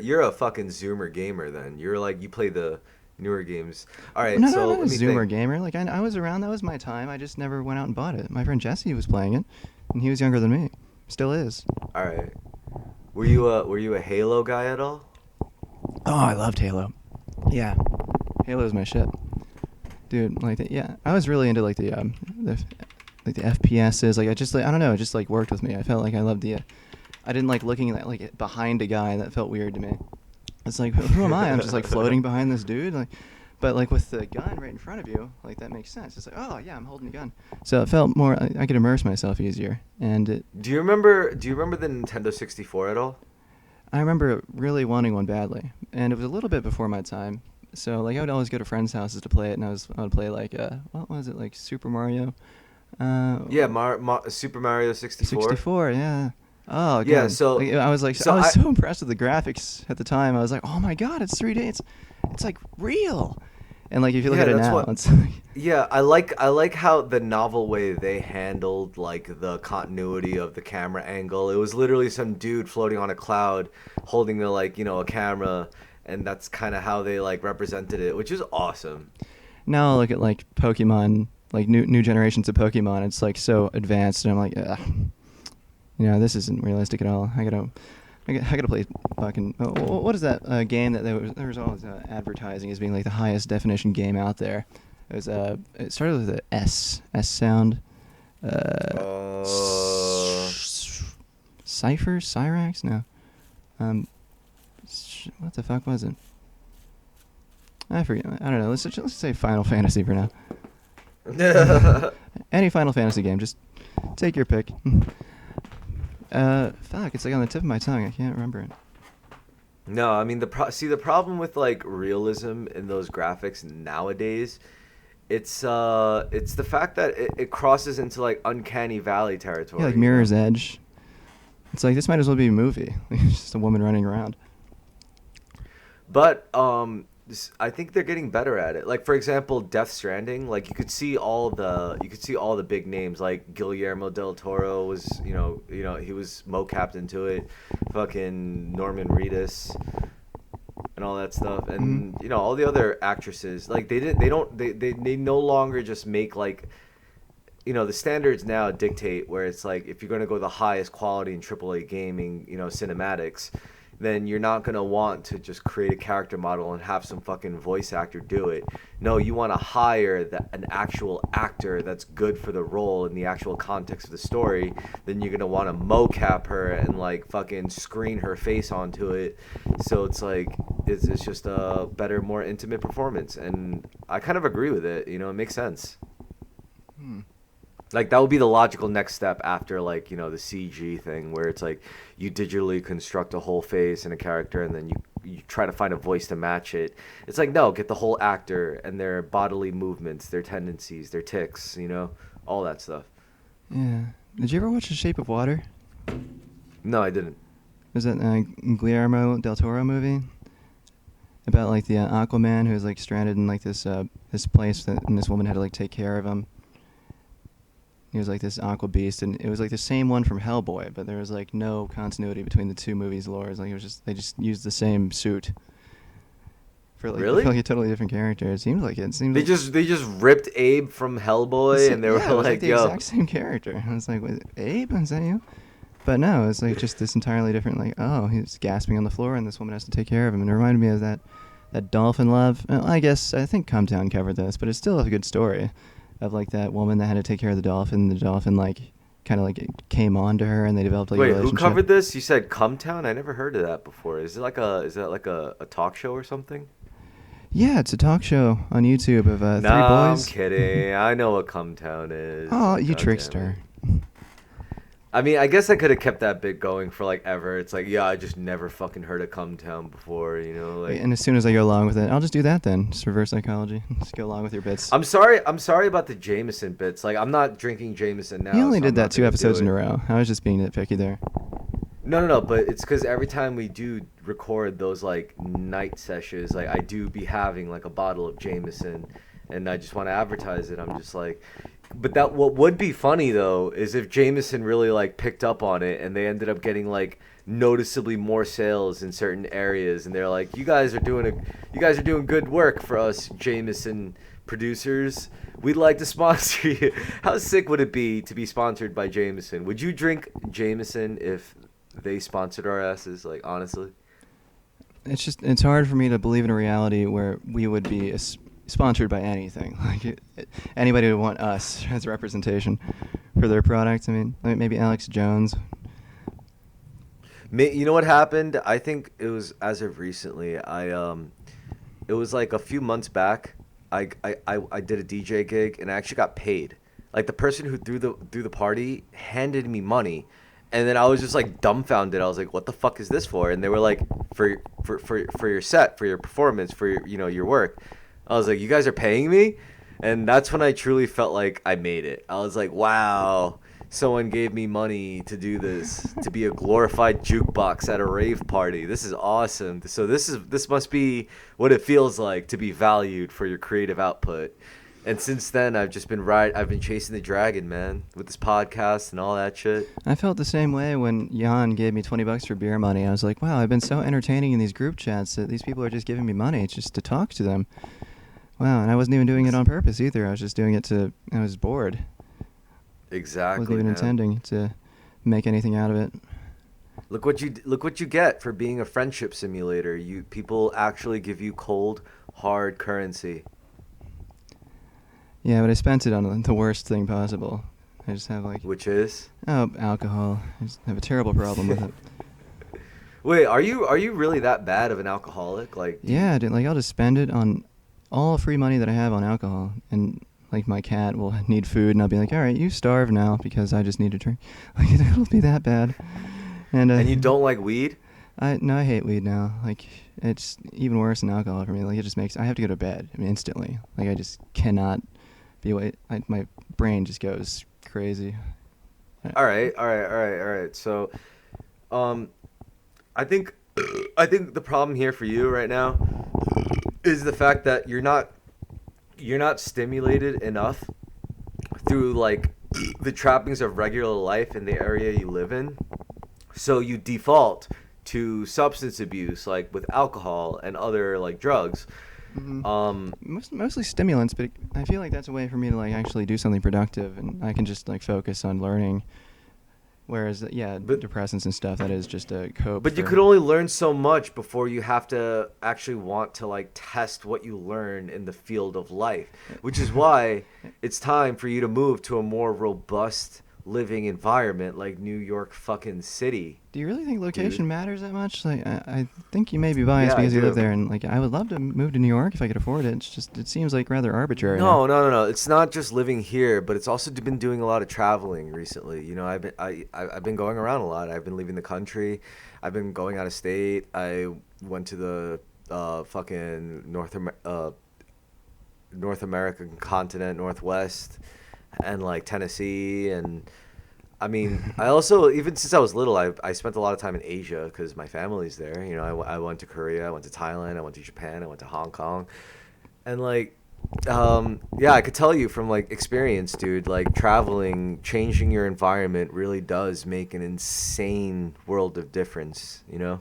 you're a fucking Zoomer gamer then. You're like you play the newer games. All right, No, no, I'm so not a let me Zoomer think. gamer. Like I was around. That was my time. I just never went out and bought it. My friend Jesse was playing it, and he was younger than me. Still is. All right, were you a Halo guy at all? Oh, I loved Halo. Yeah, Halo was my shit, dude. Like, yeah, I was really into like the FPSs. Like, I don't know. It just like worked with me. I felt like I loved the. I didn't like looking at like behind a guy. That felt weird to me. It's like, who am I? I'm just like floating behind this dude. Like, but like with the gun right in front of you, like that makes sense. It's like, oh yeah, I'm holding a gun. So it felt more. I could immerse myself easier, and Do you remember the Nintendo 64 at all? I remember really wanting one badly, and it was a little bit before my time. So like I would always go to friends' houses to play it, and I would play like what was it, like Super Mario? Yeah, Super Mario 64. 64, yeah. Oh Yeah, god. Like, I was so impressed with the graphics at the time. I was like, oh my god, it's 3D. It's like real. And like if you look Yeah, at it that's now, what. it's like, Yeah, I like how the novel way they handled like the continuity of the camera angle. It was literally some dude floating on a cloud, holding the like a camera, and that's kind of how they like represented it, which is awesome. now I look at like Pokemon, like new generations of Pokemon. It's like so advanced, and I'm like, ugh. This isn't realistic at all. I gotta play fucking. What is that game that there was always advertising as being like the highest definition game out there? It was it started with a S sound. Uh, Cypher, Cyrax, no. What the fuck was it? I forget. I don't know. Let's say Final Fantasy for now. Any Final Fantasy game, just take your pick. Fuck, it's like on the tip of my tongue. I can't remember it. No, I mean the problem with like realism in those graphics nowadays, it's the fact that it crosses into like uncanny valley territory. Yeah, like Mirror's Edge. It's like this might as well be a movie. It's just a woman running around. But I think they're getting better at it. Like for example, Death Stranding. Like you could see all the big names. Like Guillermo del Toro was he was mocapped into it. Fucking Norman Reedus and all that stuff, and all the other actresses. Like they no longer just make like. The standards now dictate where it's like if you're going to go the highest quality in AAA gaming, cinematics, then you're not going to want to just create a character model and have some fucking voice actor do it. No, you want to hire an actual actor that's good for the role in the actual context of the story. Then you're going to want to mocap her and like fucking screen her face onto it. So it's like, it's just a better, more intimate performance. And I kind of agree with it. It makes sense. Like that would be the logical next step after like the CG thing where it's like you digitally construct a whole face and a character and then you try to find a voice to match it. It's like no, get the whole actor and their bodily movements, their tendencies, their tics, all that stuff. Yeah. Did you ever watch The Shape of Water? No, I didn't. Was that Guillermo del Toro movie about like the Aquaman who was like stranded in like this place and this woman had to like take care of him. He was like this aqua beast, and it was like the same one from Hellboy, but there was like no continuity between the two movies' lores. Like they just used the same suit for like, Really? for, like a totally different character. It seemed like it. It seemed They like, just ripped Abe from Hellboy and they were yeah, it was like, the yo. exact same character. I was like, was it Abe? Is that you? But no, it's like just this entirely different. Like, oh, he's gasping on the floor, and this woman has to take care of him. And it reminded me of that Dolphin Love. Well, I think Come Town covered this, but it's still a good story. Of like that woman that had to take care of the dolphin. The dolphin like kind of like came on to her, and they developed like a Wait, relationship. who covered this? You said Come Town? I never heard of that before. Is that like a talk show or something? Yeah, it's a talk show on YouTube of three boys. I'm kidding. I know what Come Town is. Oh, you God trickster. damn it. I mean, I guess I could have kept that bit going for like ever. It's like, yeah, I just never fucking heard of Come Town before, like. And as soon as I go along with it, I'll just do that then. Just reverse psychology. Just go along with your bits. I'm sorry about the Jameson bits. Like, I'm not drinking Jameson now. You only so did I'm that not 2 gonna episodes do in a it. row. I was just being nitpicky there. No, but it's because every time we do record those like night sessions, like I do be having like a bottle of Jameson, and I just want to advertise it. I'm just like, But that what would be funny though is if Jameson really like picked up on it and they ended up getting like noticeably more sales in certain areas, and they're like, you guys are doing good work for us Jameson producers. We'd like to sponsor you. How sick would it be to be sponsored by Jameson? Would you drink Jameson if they sponsored our asses? Like, honestly. It's hard for me to believe in a reality where we would be sponsored by anything. Like anybody would want us as representation for their products. I mean, like maybe Alex Jones. You know what happened? I think it was as of recently. It was like a few months back. I did a DJ gig and I actually got paid. Like the person who threw the party handed me money, and then I was just like dumbfounded. I was like, "What the fuck is this for?" And they were like, "For your set, for your performance, for your work." I was like, "You guys are paying me?" And that's when I truly felt like I made it. I was like, "Wow, someone gave me money to do this, to be a glorified jukebox at a rave party. This is awesome." So this must be what it feels like to be valued for your creative output. And since then, I've been chasing the dragon, man, with this podcast and all that shit. I felt the same way when Jan gave me $20 for beer money. I was like, wow, I've been so entertaining in these group chats that these people are just giving me money just to talk to them. Wow, and I wasn't even doing it on purpose either. I was just doing it I was bored. Exactly. I wasn't even intending to make anything out of it. Look what you get for being a friendship simulator. People actually give you cold, hard currency. Yeah, but I spent it on the worst thing possible. I just have Which is? Alcohol. I just have a terrible problem with it. Wait, are you really that bad of an alcoholic? Like. Yeah, dude, I'll just spend it on all free money that I have on alcohol, and like my cat will need food, and I'll be like, all right, you starve now because I just need a drink. Like it'll be that bad. And you don't like weed? I hate weed now. Like it's even worse than alcohol for me. Like it just makes I have to go to bed instantly. Like I just cannot be awake. My brain just goes crazy. All right. So, I think the problem here for you right now is the fact that you're not stimulated enough through like the trappings of regular life in the area you live in. So you default to substance abuse, like with alcohol and other like drugs. Mm-hmm. Mostly stimulants, but I feel like that's a way for me to like actually do something productive, and I can just like focus on learning. Whereas, depressants and stuff, that is just a cope. But you could only learn so much before you have to actually want to like test what you learn in the field of life, which is why it's time for you to move to a more robust living environment like New York fucking City. Do you really think location matters that much? Like, I think you may be biased because you live there, and like I would love to move to New York if I could afford it. It's just it seems like rather arbitrary. No. It's not just living here, but it's also been doing a lot of traveling recently. You know, I've been going around a lot. I've been leaving the country. I've been going out of state. I went to the fucking North American continent, Northwest, and like Tennessee. And I mean, I also, even since I was little, I spent a lot of time in Asia because my family's there. You know, I went to Korea, I went to Thailand, I went to Japan, I went to Hong Kong. And like, I could tell you from like experience, dude, like traveling, changing your environment really does make an insane world of difference, you know?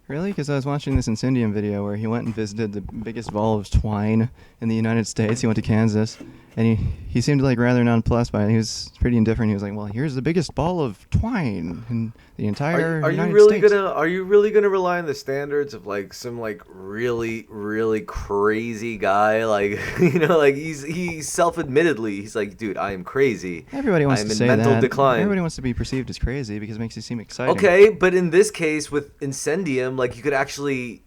Really? Because I was watching this Incendium video where he went and visited the biggest ball of twine in the United States. He went to Kansas, and he seemed like rather nonplussed by it. He was pretty indifferent. He was like, "Well, here's the biggest ball of twine in the entire United States." Are you really gonna rely on the standards of like some like really really crazy guy? Like like he's self-admittedly he's like, dude, I am crazy. Everybody wants to say that. I am in mental decline. Everybody wants to be perceived as crazy because it makes you seem exciting. Okay, but in this case with Incendium, like you could actually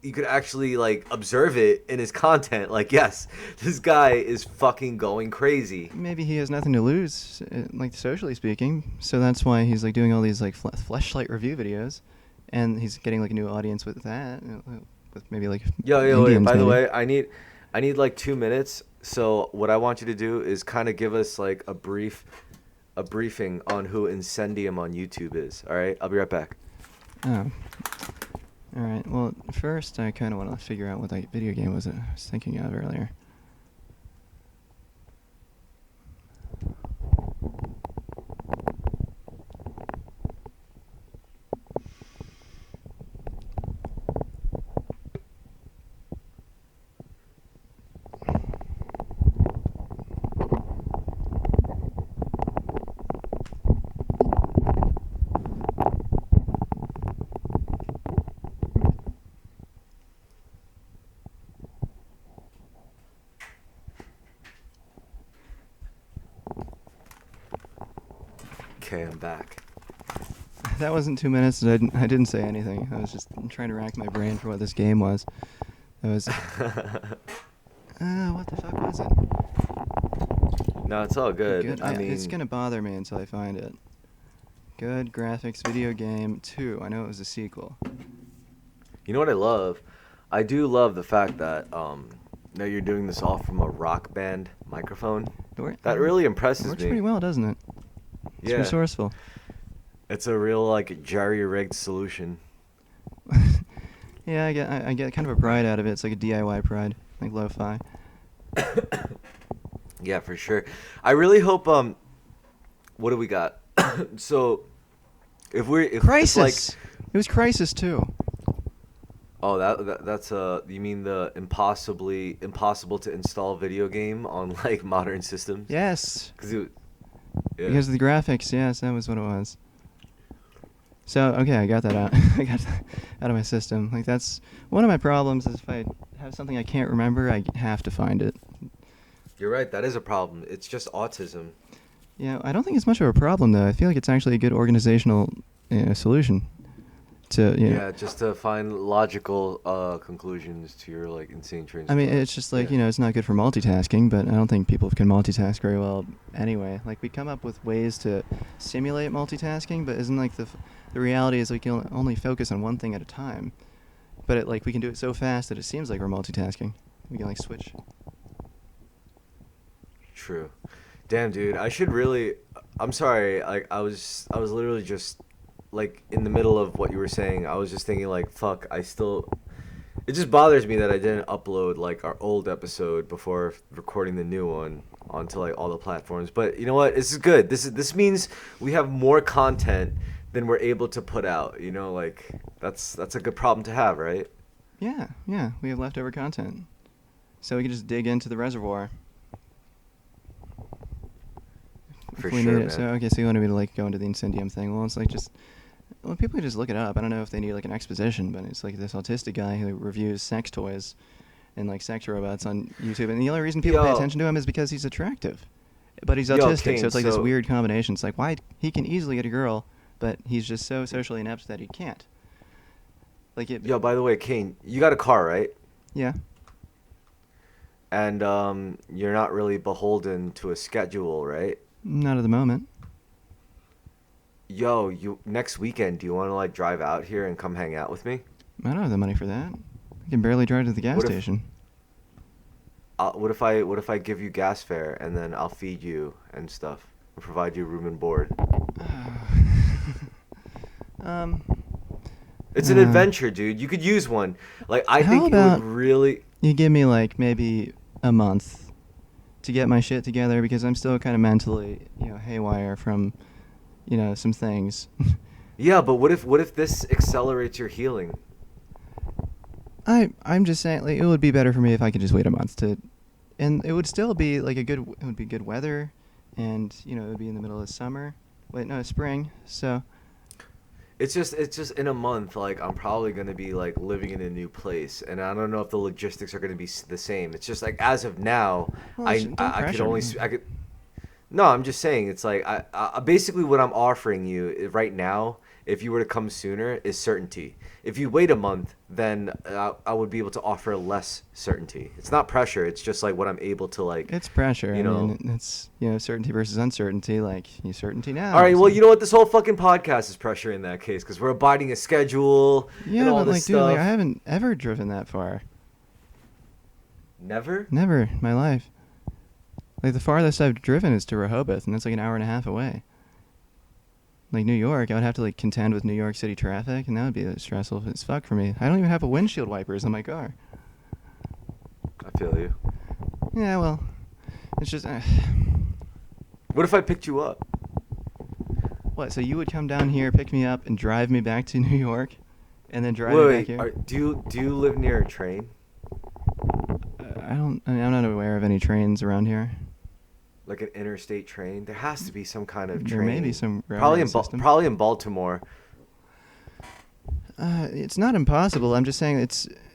like observe it in his content. Like, yes, this guy is fucking going crazy. Maybe he has nothing to lose, like socially speaking, so that's why he's like doing all these like fleshlight review videos, and he's getting like a new audience with that, with maybe like Indians, by the way, I need like 2 minutes. So what I want you to do is kind of give us like a briefing on who Incendium on YouTube is. All right, I'll be right back. Oh. All right. Well, first I kind of want to figure out what that video game was I was thinking of earlier. Okay, I'm back. That wasn't 2 minutes. I didn't say anything. I was just trying to rack my brain for what this game was. It was. What the fuck was it? No, it's all good. Good. I mean, it's gonna bother me until I find it. Good graphics video game 2. I know it was a sequel. you know what I love? I do love the fact that that you're doing this all from a Rock Band microphone. That really impresses It works me. pretty well, doesn't it? It's Yeah. resourceful. It's a real like jerry-rigged solution. Yeah, I get kind of a pride out of it. It's like a DIY pride, like lo-fi. Yeah, for sure. I really hope. What do we got? So, if Crisis. like, It was Crisis too. oh, that's you mean the impossible to install video game on like modern systems? Yes. Yeah. Because of the graphics. Yes, that was what it was. So okay, I got that out. I got that out of my system. Like that's one of my problems. Is if I have something I can't remember, I have to find it. You're right. That is a problem. It's just autism. Yeah, I don't think it's much of a problem though. I feel like it's actually a good organizational solution. Yeah, just to find logical conclusions to your like insane train. I mean, it's just like, Yeah. it's not good for multitasking, but I don't think people can multitask very well anyway. Like, we come up with ways to simulate multitasking, but isn't like the reality is like you'll only focus on one thing at a time. But we can do it so fast that it seems like we're multitasking. We can like switch. True. Damn, dude. I should really. I'm sorry. Like I was literally just like in the middle of what you were saying. I was just thinking like, fuck. It just bothers me that I didn't upload like our old episode before recording the new one onto like all the platforms. But you know what? This is good. This means we have more content than we're able to put out. Like that's a good problem to have, right? Yeah, we have leftover content. So we can just dig into the reservoir. For if we sure, need man. it. So, okay, so you wanted me to go into the Incendium thing. Well, it's like people can just look it up. I don't know if they need like an exposition, but it's like this autistic guy who reviews sex toys and like sex robots on YouTube. And the only reason people pay attention to him is because he's attractive. But he's autistic, Cain, so it's like this weird combination. It's like, why he can easily get a girl, but he's just so socially inept that he can't. Yo, by the way, Cain, you got a car, right? Yeah. And you're not really beholden to a schedule, right? Not at the moment. Yo, next weekend, do you want to like drive out here and come hang out with me? I don't have the money for that. I can barely drive to the gas station. What if I give you gas fare and then I'll feed you and stuff and provide you room and board? It's an adventure, dude. You could use one. Like I think it would really. You give me like maybe a month to get my shit together because I'm still kind of mentally, haywire from, some things. Yeah, but what if this accelerates your healing? I'm just saying, like, it would be better for me if I could just wait a month and it would still be like it would be good weather, and it would be in the middle of summer. Wait, no, spring. So. It's just in a month, like I'm probably gonna be like living in a new place, and I don't know if the logistics are gonna be the same. It's just like as of now, well, I could only I could. No, I'm just saying it's like I basically what I'm offering you right now, if you were to come sooner, is certainty. If you wait a month, then I would be able to offer less certainty. It's not pressure. It's just like what I'm able to like. It's pressure. I mean, it's certainty versus uncertainty. Like certainty now. All right. Well, you know what? This whole fucking podcast is pressure in that case because we're abiding a schedule. Yeah, and all but this like, stuff. dude, like, I haven't ever driven that far. Never. Never in my life. Like the farthest I've driven is to Rehoboth, and that's like an hour and a half away. Like New York, I would have to like contend with New York City traffic, and that would be stressful as fuck for me. I don't even have a windshield wipers on my car. I feel you. Yeah, well, it's just. What if I picked you up? What? So you would come down here, pick me up, and drive me back to New York, and then drive me back here? Do you live near a train? I'm not aware of any trains around here. Like an interstate train? There has to be some kind of There train. may be some probably in system. probably in Baltimore. It's not impossible. I'm just saying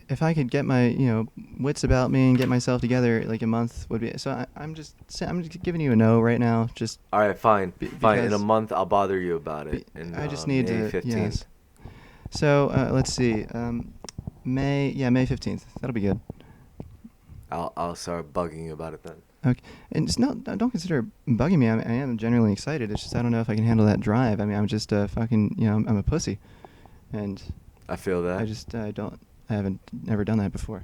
if I could get my wits about me and get myself together, like a month would be. So I'm just giving you a no right now. Just All right, fine. Fine. In a because month, I'll bother you about it. I just need May to. 15th. Yes. So let's see. May 15th. That'll be good. I'll start bugging you about it then. Okay. And just don't consider bugging me. I am genuinely excited. It's just I don't know if I can handle that drive. I mean, I'm just fucking, I'm a pussy. And I feel that. I haven't never done that before.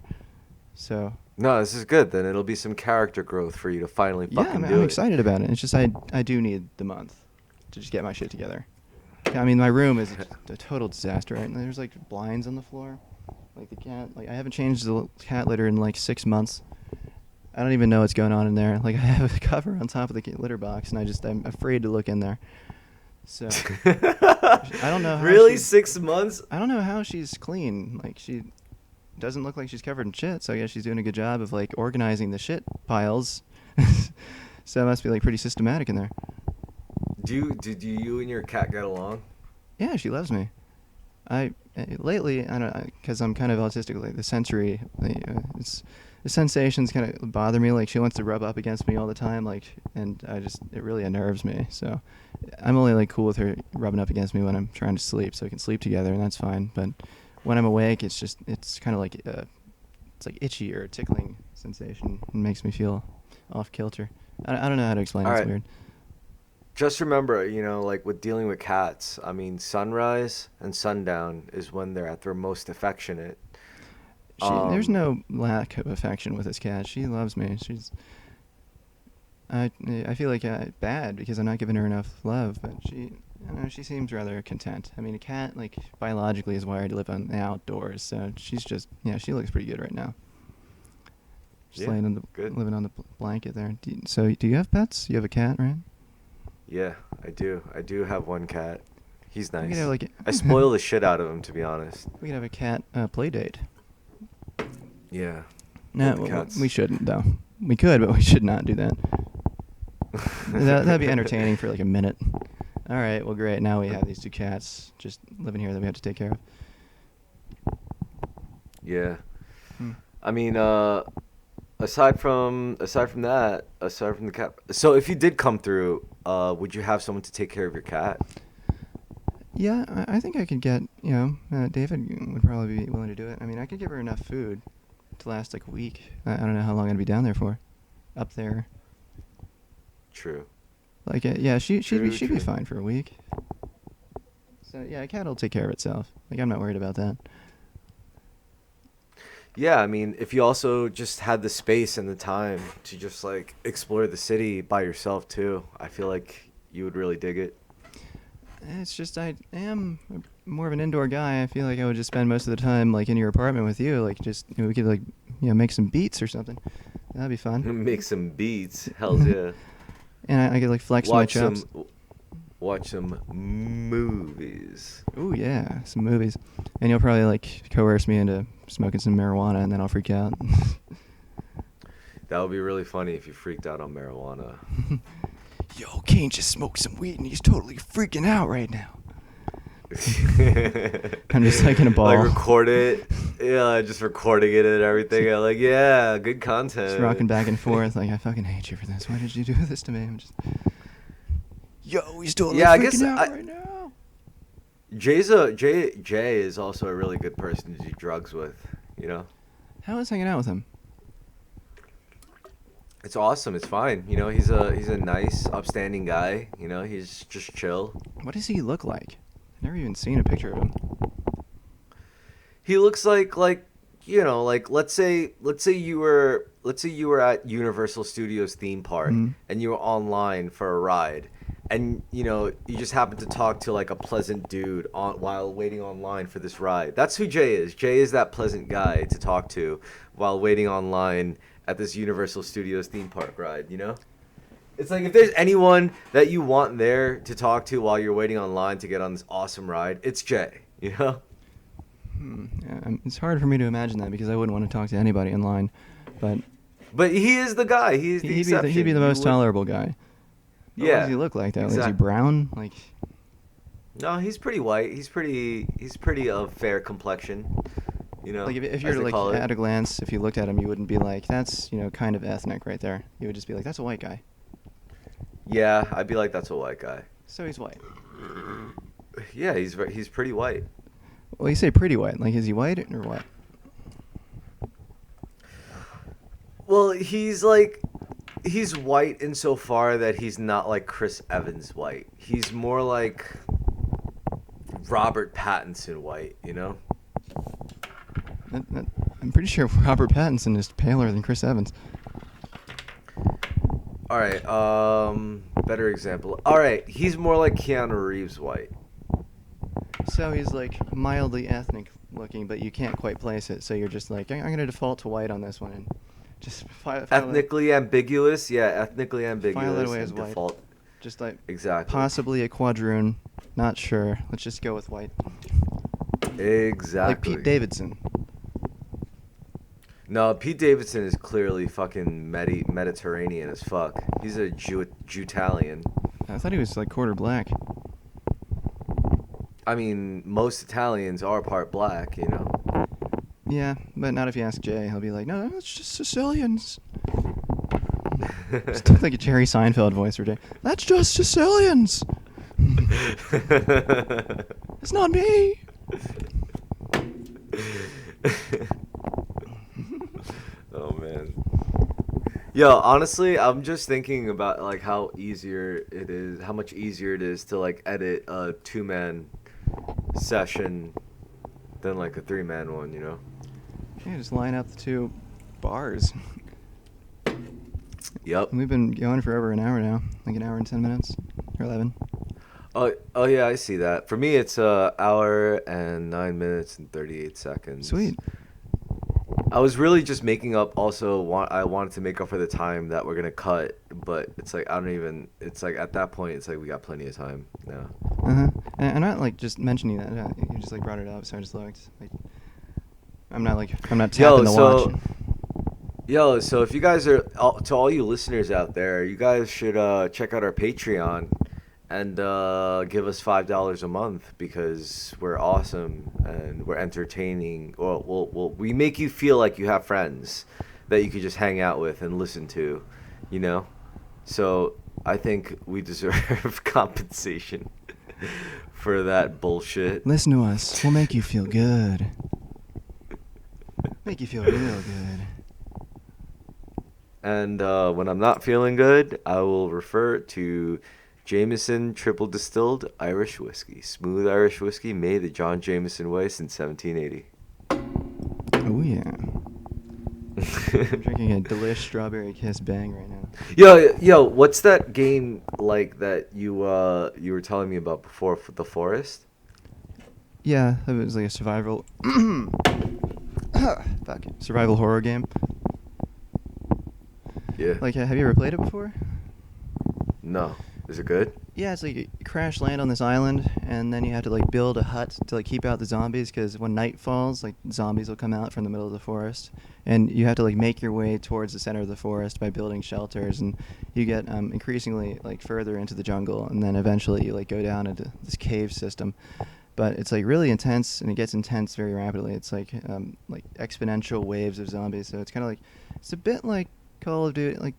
So. No, this is good. Then it'll be some character growth for you to finally fucking do it. I'm excited about it. It's just I do need the month to just get my shit together. I mean, my room is a total disaster. Right? There's like blinds on the floor. Like the cat, like I haven't changed the cat litter in like 6 months. I don't even know what's going on in there. Like I have a cover on top of the litter box, and I'm afraid to look in there. So I don't know. Really, 6 months? I don't know how she's clean. Like she doesn't look like she's covered in shit. So I guess she's doing a good job of like organizing the shit piles. So it must be like pretty systematic in there. Do you and your cat get along? Yeah, she loves me. Lately, I don't, because I'm kind of autistic. Like the sensations kind of bother me. Like she wants to rub up against me all the time. Like, and it really unnerves me. So, I'm only like cool with her rubbing up against me when I'm trying to sleep, so we can sleep together, and that's fine. But when I'm awake, it's kind of like it's like itchy or a tickling sensation. It makes me feel off kilter. I don't know how to explain it. It's weird. Just remember, like with dealing with cats, I mean, sunrise and sundown is when they're at their most affectionate. There's no lack of affection with this cat. She loves me. I feel like bad because I'm not giving her enough love, but she seems rather content. I mean, a cat, like, biologically is wired to live on the outdoors, so she's just, she looks pretty good right now. Just living on the blanket there. Do you have pets? You have a cat, right? Yeah, I do. I do have one cat. He's nice. We could have I spoil the shit out of him, to be honest. We could have a cat play date. Yeah. No, we shouldn't, though. We could, but we should not do that. That'd be entertaining for like a minute. All right, well, great. Now we have these two cats just living here that we have to take care of. Yeah. I mean, aside from the cat. So if you did come through, would you have someone to take care of your cat? Yeah, I think I could get, David would probably be willing to do it. I mean, I could give her enough food to last like a week. I don't know how long I'd be down there for. Up there. True. Like, she'd be fine for a week. So, yeah, a cat will take care of itself. Like, I'm not worried about that. Yeah, I mean, if you also just had the space and the time to just, like, explore the city by yourself, too, I feel like you would really dig it. It's just I am more of an indoor guy. I feel like I would just spend most of the time, like, in your apartment with you. Like, just, we could, like, make some beats or something. That'd be fun. Make some beats. Hells yeah. And I could, like, flex my chops. Watch some movies. Ooh, yeah, some movies. And you'll probably, like, coerce me into smoking some marijuana, and then I'll freak out. That would be really funny if you freaked out on marijuana. Yo, Cain just smoked some weed, and he's totally freaking out right now. I'm just, like, in a ball. Like, record it. Yeah, just recording it and everything. I'm like, yeah, good content. Just rocking back and forth. Like, I fucking hate you for this. Why did you do this to me? I'm just... Yo, he's totally freaking out right now. Jay is also a really good person to do drugs with, How is hanging out with him? It's awesome. It's fine. He's a nice, upstanding guy. He's just chill. What does he look like? I've never even seen a picture of him. He looks like let's say you were at Universal Studios theme park and you were online for a ride. And, you just happen to talk to, like, a pleasant dude while waiting online for this ride. That's who Jay is. Jay is that pleasant guy to talk to while waiting online at this Universal Studios theme park ride, It's like if there's anyone that you want there to talk to while you're waiting online to get on this awesome ride, it's Jay, Yeah, it's hard for me to imagine that because I wouldn't want to talk to anybody online. But he is the guy. He's the exception. He'd be the most tolerable guy. What does he look like, though? Exactly. Is he brown? Like, no, he's pretty white. He's pretty of fair complexion. You know, Like if as you're they like call it. at a glance, if you looked at him, you wouldn't be like, that's kind of ethnic right there. You would just be like, that's a white guy. Yeah, I'd be like, that's a white guy. So he's white. Yeah, he's pretty white. Well, you say pretty white. Like, is he white or what? Well, he's white insofar that he's not like Chris Evans white. He's more like Robert Pattinson white, you know? I'm pretty sure Robert Pattinson is paler than Chris Evans. All right, better example. All right, he's more like Keanu Reeves white. So he's like mildly ethnic looking, but you can't quite place it. So you're just like, I'm going to default to white on this one and just file Ethnically ambiguous, yeah, ethnically ambiguous. File that away and as white. default. Just like Exactly. possibly a quadroon. Not sure. Let's just go with white. Exactly. Like Pete Davidson. No, Pete Davidson is clearly fucking Mediterranean as fuck. He's a Jew-Italian. I thought he was like quarter black. I mean, most Italians are part black, you know. Yeah, but not if you ask Jay. He'll be like, no, it's just Sicilians. Just like a Jerry Seinfeld voice for Jay. That's just Sicilians. It's not me. Oh man. Yo, honestly, I'm just thinking about like how much easier it is to like edit a 2-man session than like a 3-man one, you know? Yeah, just line up the two bars. Yep. We've been going for over an hour now. Like an hour and 10 minutes. Or 11. Oh yeah, I see that. For me, it's hour and 9 minutes and 38 seconds. Sweet. I was really just making up. I wanted to make up for the time that we're gonna cut, but it's like It's like at that point, it's like we got plenty of time now. Uh-huh. And I'm not like just mentioning that. You just like brought it up, so I just looked. Like, I'm not tapping the watch. Yo, so if you guys are, to all you listeners out there, you guys should check out our Patreon and give us $5 a month because we're awesome and we're entertaining. We make you feel like you have friends that you could just hang out with and listen to, you know? So I think we deserve compensation for that bullshit. Listen to us. We'll make you feel good. Make you feel real good. And when I'm not feeling good, I will refer to Jameson Triple Distilled Irish Whiskey. Smooth Irish whiskey made the John Jameson way since 1780. Oh, yeah. I'm drinking a delish strawberry kiss bang right now. Yo, what's that game like that you were telling me about before, the Forest? Yeah, it was like a survival... survival horror game. Yeah. Like, have you ever played it before? No. Is it good? Yeah, it's like you crash land on this island, and then you have to like build a hut to like keep out the zombies, because when night falls, like zombies will come out from the middle of the forest, and you have to like make your way towards the center of the forest by building shelters, and you get increasingly like further into the jungle, and then eventually you like go down into this cave system. But it's like really intense, and it gets intense very rapidly. It's like exponential waves of zombies, so it's kind of like, it's a bit like Call of Duty, like.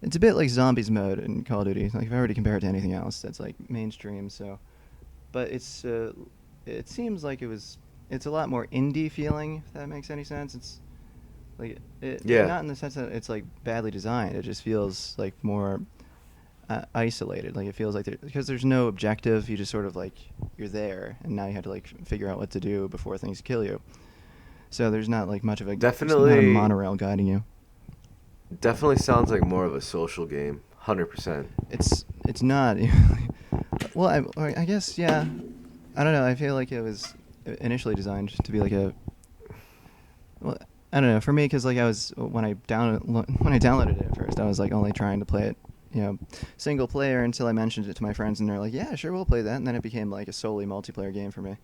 It's a bit like Zombies mode in Call of Duty. Like if I were to compare it to anything else that's like mainstream, so. But it's it seems like it's a lot more indie feeling, if that makes any sense. It's like not in the sense that it's like badly designed. It just feels like more isolated. Like it feels like because there's no objective. You just sort of like you're there, and now you have to like figure out what to do before things kill you. So there's not like much of a Definitely there's not a monorail guiding you. Definitely sounds like more of a social game. 100%. It's not. Well, I guess, yeah. I don't know. I feel like it was initially designed to be like a. Well, I don't know. For me, because like when I downloaded it at first, I was like only trying to play it, single player until I mentioned it to my friends, and they're like, "Yeah, sure, we'll play that." And then it became like a solely multiplayer game for me.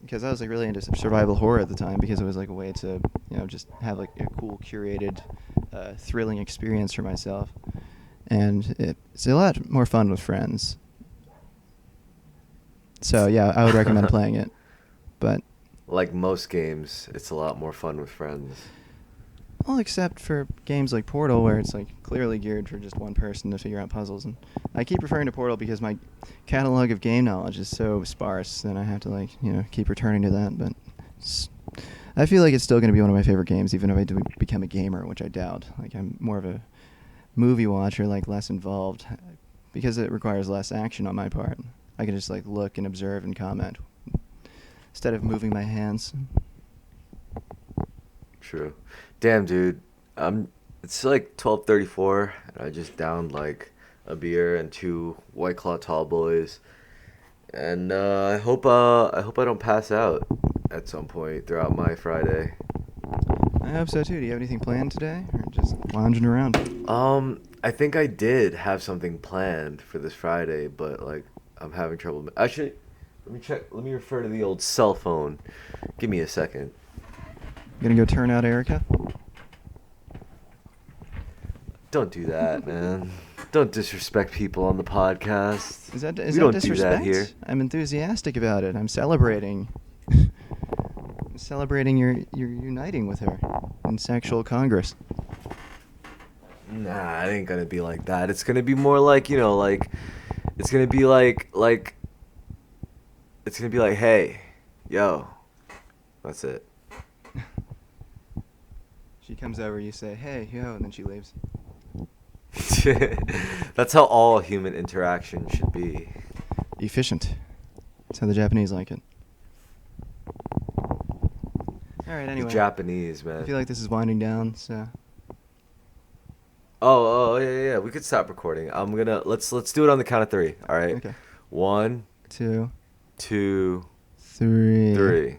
Because I was like really into survival horror at the time, because it was like a way to just have like a cool curated thrilling experience for myself, and it's a lot more fun with friends. So yeah, I would recommend playing it, but like most games, it's a lot more fun with friends. Well, except for games like Portal, where it's like clearly geared for just one person to figure out puzzles. And I keep referring to Portal because my catalog of game knowledge is so sparse that I have to keep returning to that. But I feel like it's still going to be one of my favorite games, even if I do become a gamer, which I doubt. Like I'm more of a movie watcher, like less involved, because it requires less action on my part. I can just like look and observe and comment instead of moving my hands. True. Damn, dude. It's like 12:34, and I just downed like a beer and 2 White Claw Tall Boys, and I hope I don't pass out at some point throughout my Friday. I hope so too. Do you have anything planned today, or just lounging around? I think I did have something planned for this Friday, but like I'm having trouble. Actually, let me check. Let me refer to the old cell phone. Give me a second. You gonna go turn out Erica? Don't do that, man. Don't disrespect people on the podcast. Is that We don't do disrespect? that here. I'm enthusiastic about it. I'm celebrating. I'm celebrating your uniting with her in sexual congress. Nah, it ain't gonna be like that. It's gonna be more like, it's gonna be like, it's gonna be like, hey, yo, that's it. She comes over, you say, "Hey, yo," and then she leaves. That's how all human interaction should be. Efficient. That's how the Japanese like it. All right. Anyway, The Japanese, man. I feel like this is winding down, so. Oh, yeah. We could stop recording. Let's do it on the count of 3. All right. Okay. 1, 2, 2, 3. 3.